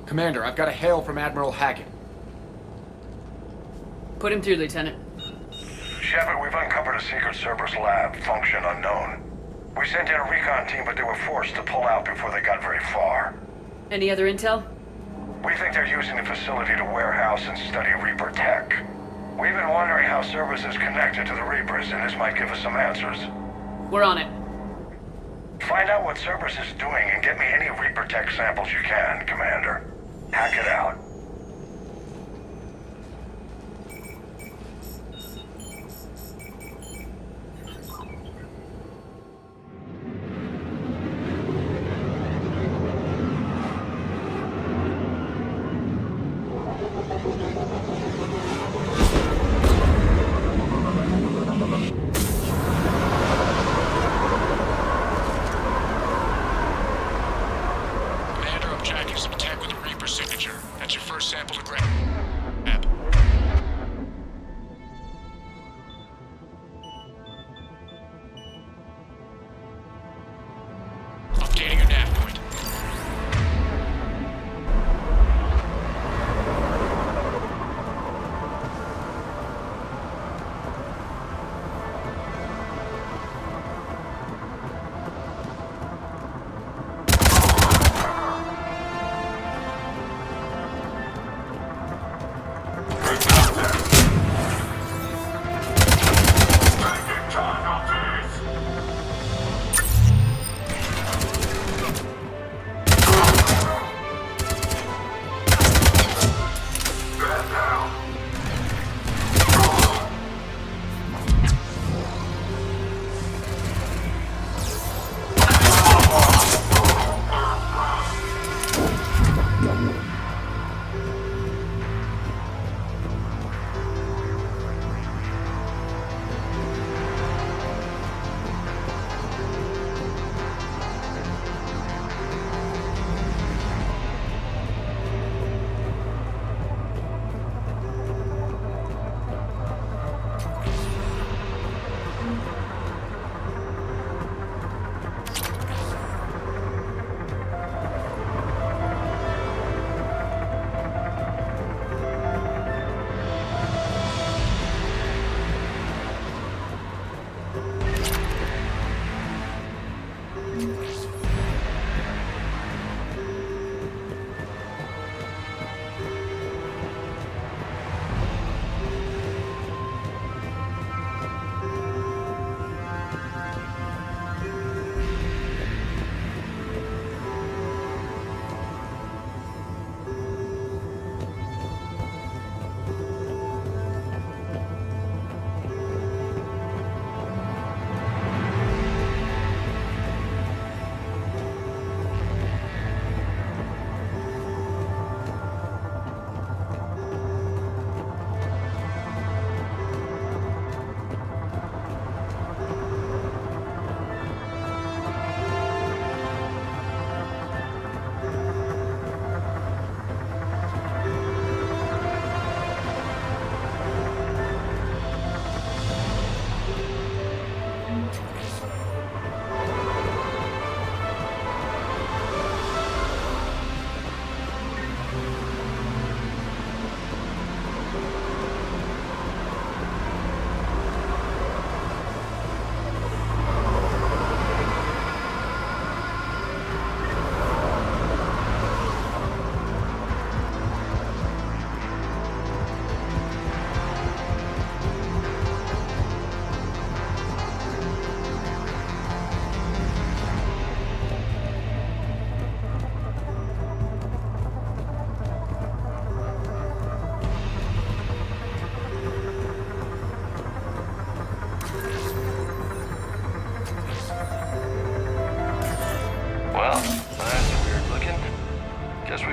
E: Commander, I've got a hail from Admiral Hackett.
B: Put him through, Lieutenant.
N: Shepard, we've uncovered a secret Cerberus lab, function unknown. We sent in a recon team, but they were forced to pull out before they got very far.
B: Any other intel?
N: We think they're using the facility to warehouse and study Reaper tech. We've been wondering how Cerberus is connected to the Reapers, and this might give us some answers.
B: We're on it.
N: Find out what Cerberus is doing and get me any Reaper tech samples you can, Commander. Hack it out.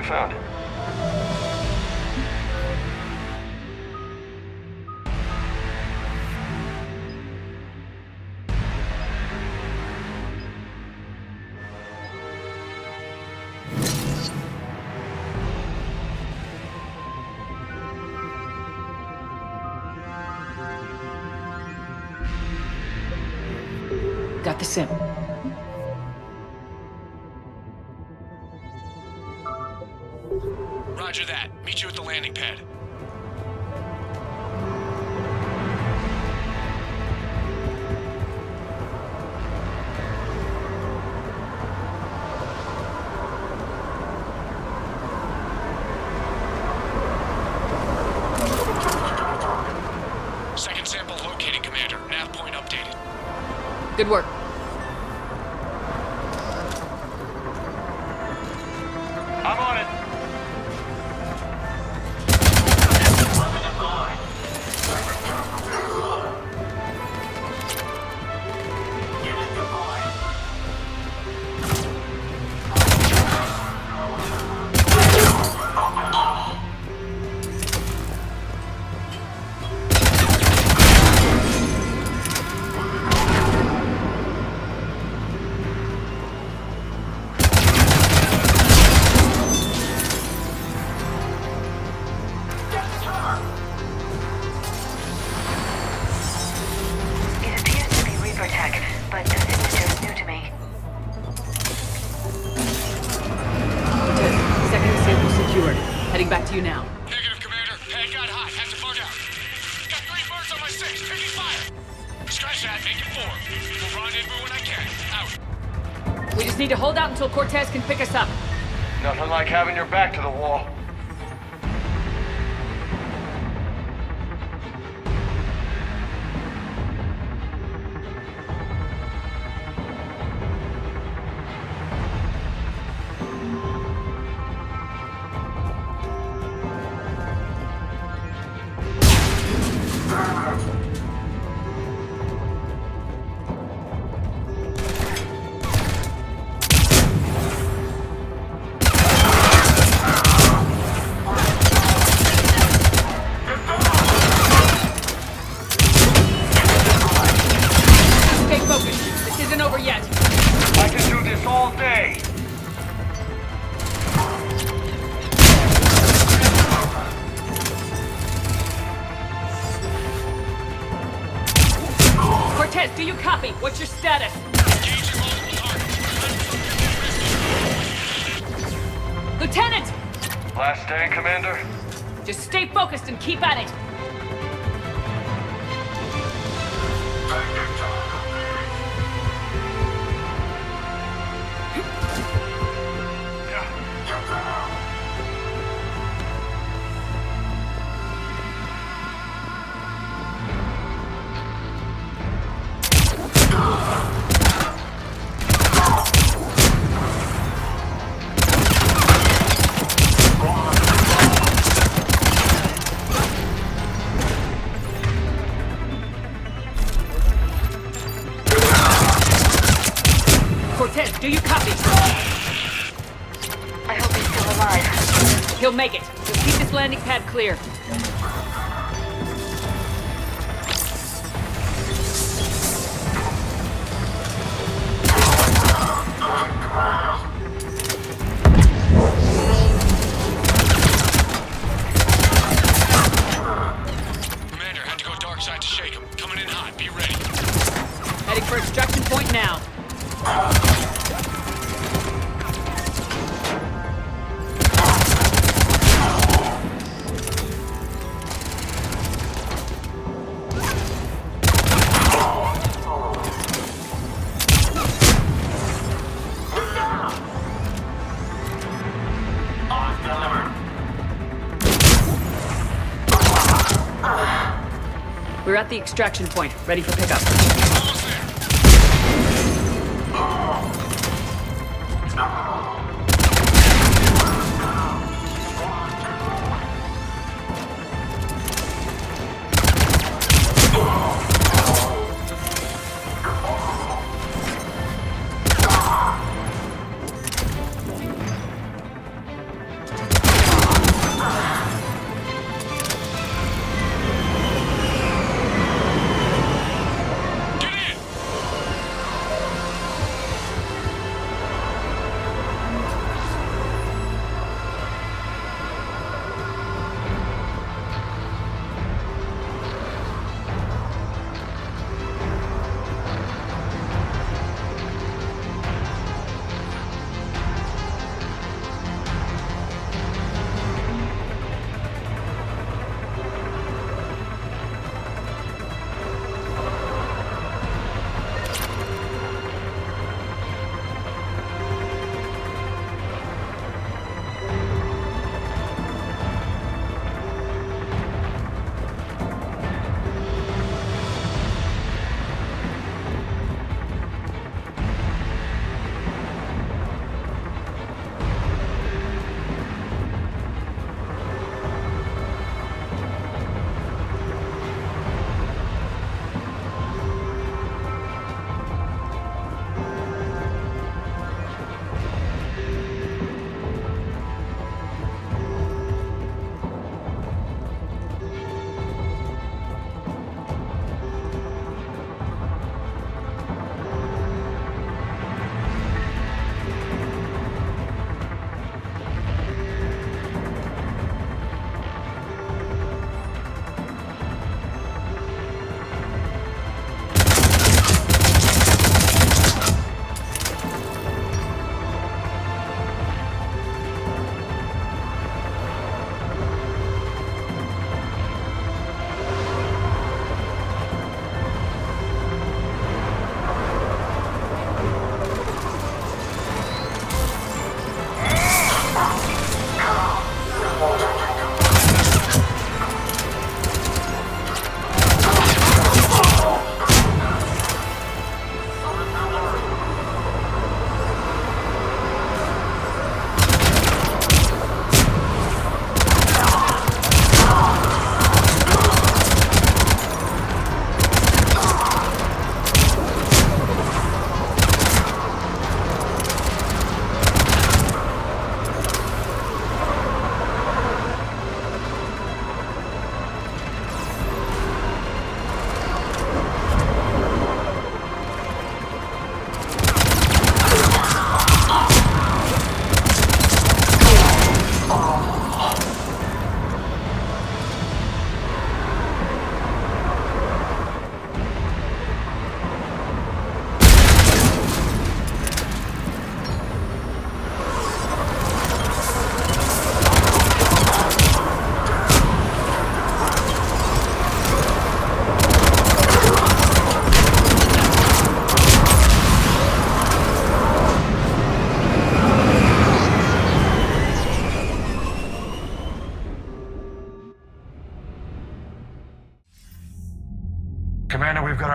F: found it.
B: Got the sim.
E: Roger that. Meet you at the landing pad. Second sample located, Commander. Nav point updated.
B: Good work.
S: I'm on it.
B: Heading back to you now.
E: Negative, Commander. Pad got hot. Have to bug out. Got 3 birds on my 6. Taking fire. Scratch that. Make it 4. We'll rendezvous when I can. Out.
B: We just need to hold out until Cortez can pick us up.
S: Nothing like having your back to the wall.
B: Do you copy? What's your status? Lieutenant!
S: Last stand, Commander?
B: Just stay focused and keep at it. Cortez, do you copy?
I: I hope he's still alive.
B: He'll make it. We'll keep this landing pad clear.
E: Commander, had to go dark side to shake him. Coming in hot. Be ready.
B: Heading for extraction point now. We're at the extraction point, ready for pickup.
E: Get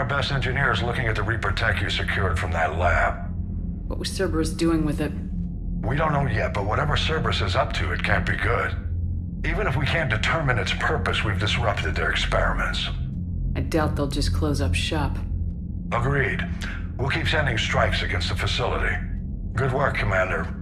N: our best engineers looking at the Reaper tech you secured from that lab.
V: What was Cerberus doing with it?
N: We don't know yet, but whatever Cerberus is up to, it can't be good. Even if we can't determine its purpose, we've disrupted their experiments.
V: I doubt they'll just close up shop.
N: Agreed. We'll keep sending strikes against the facility. Good work, Commander.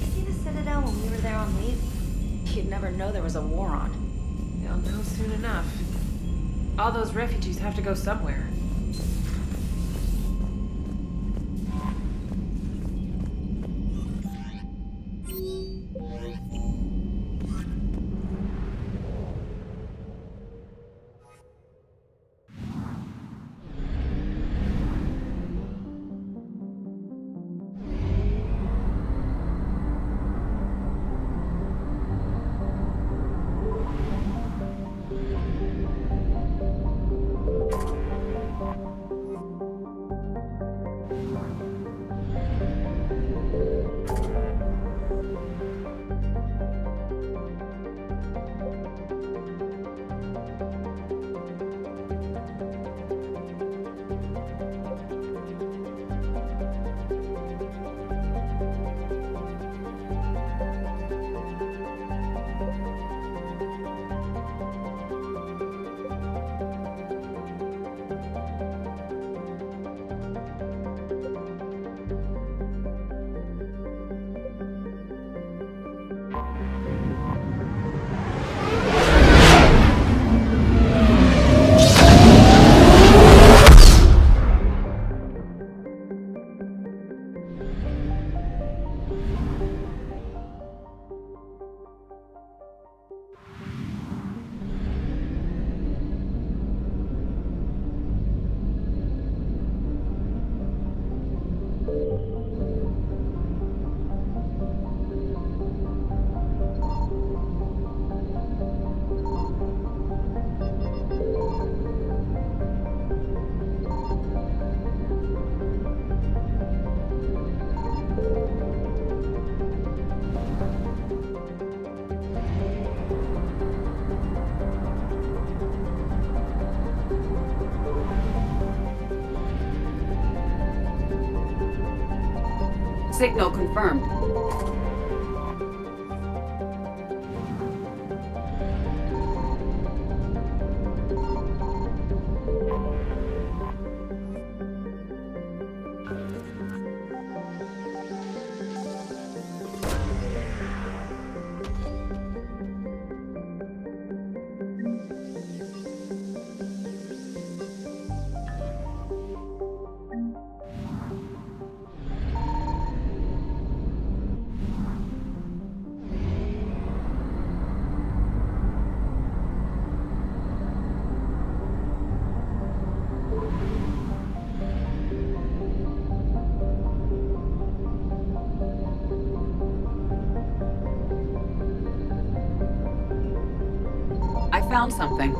W: See the Citadel when we were there on leave? You'd never know there was a war on.
P: They'll know soon enough. All those refugees have to go somewhere.
B: Signal confirmed. I found something.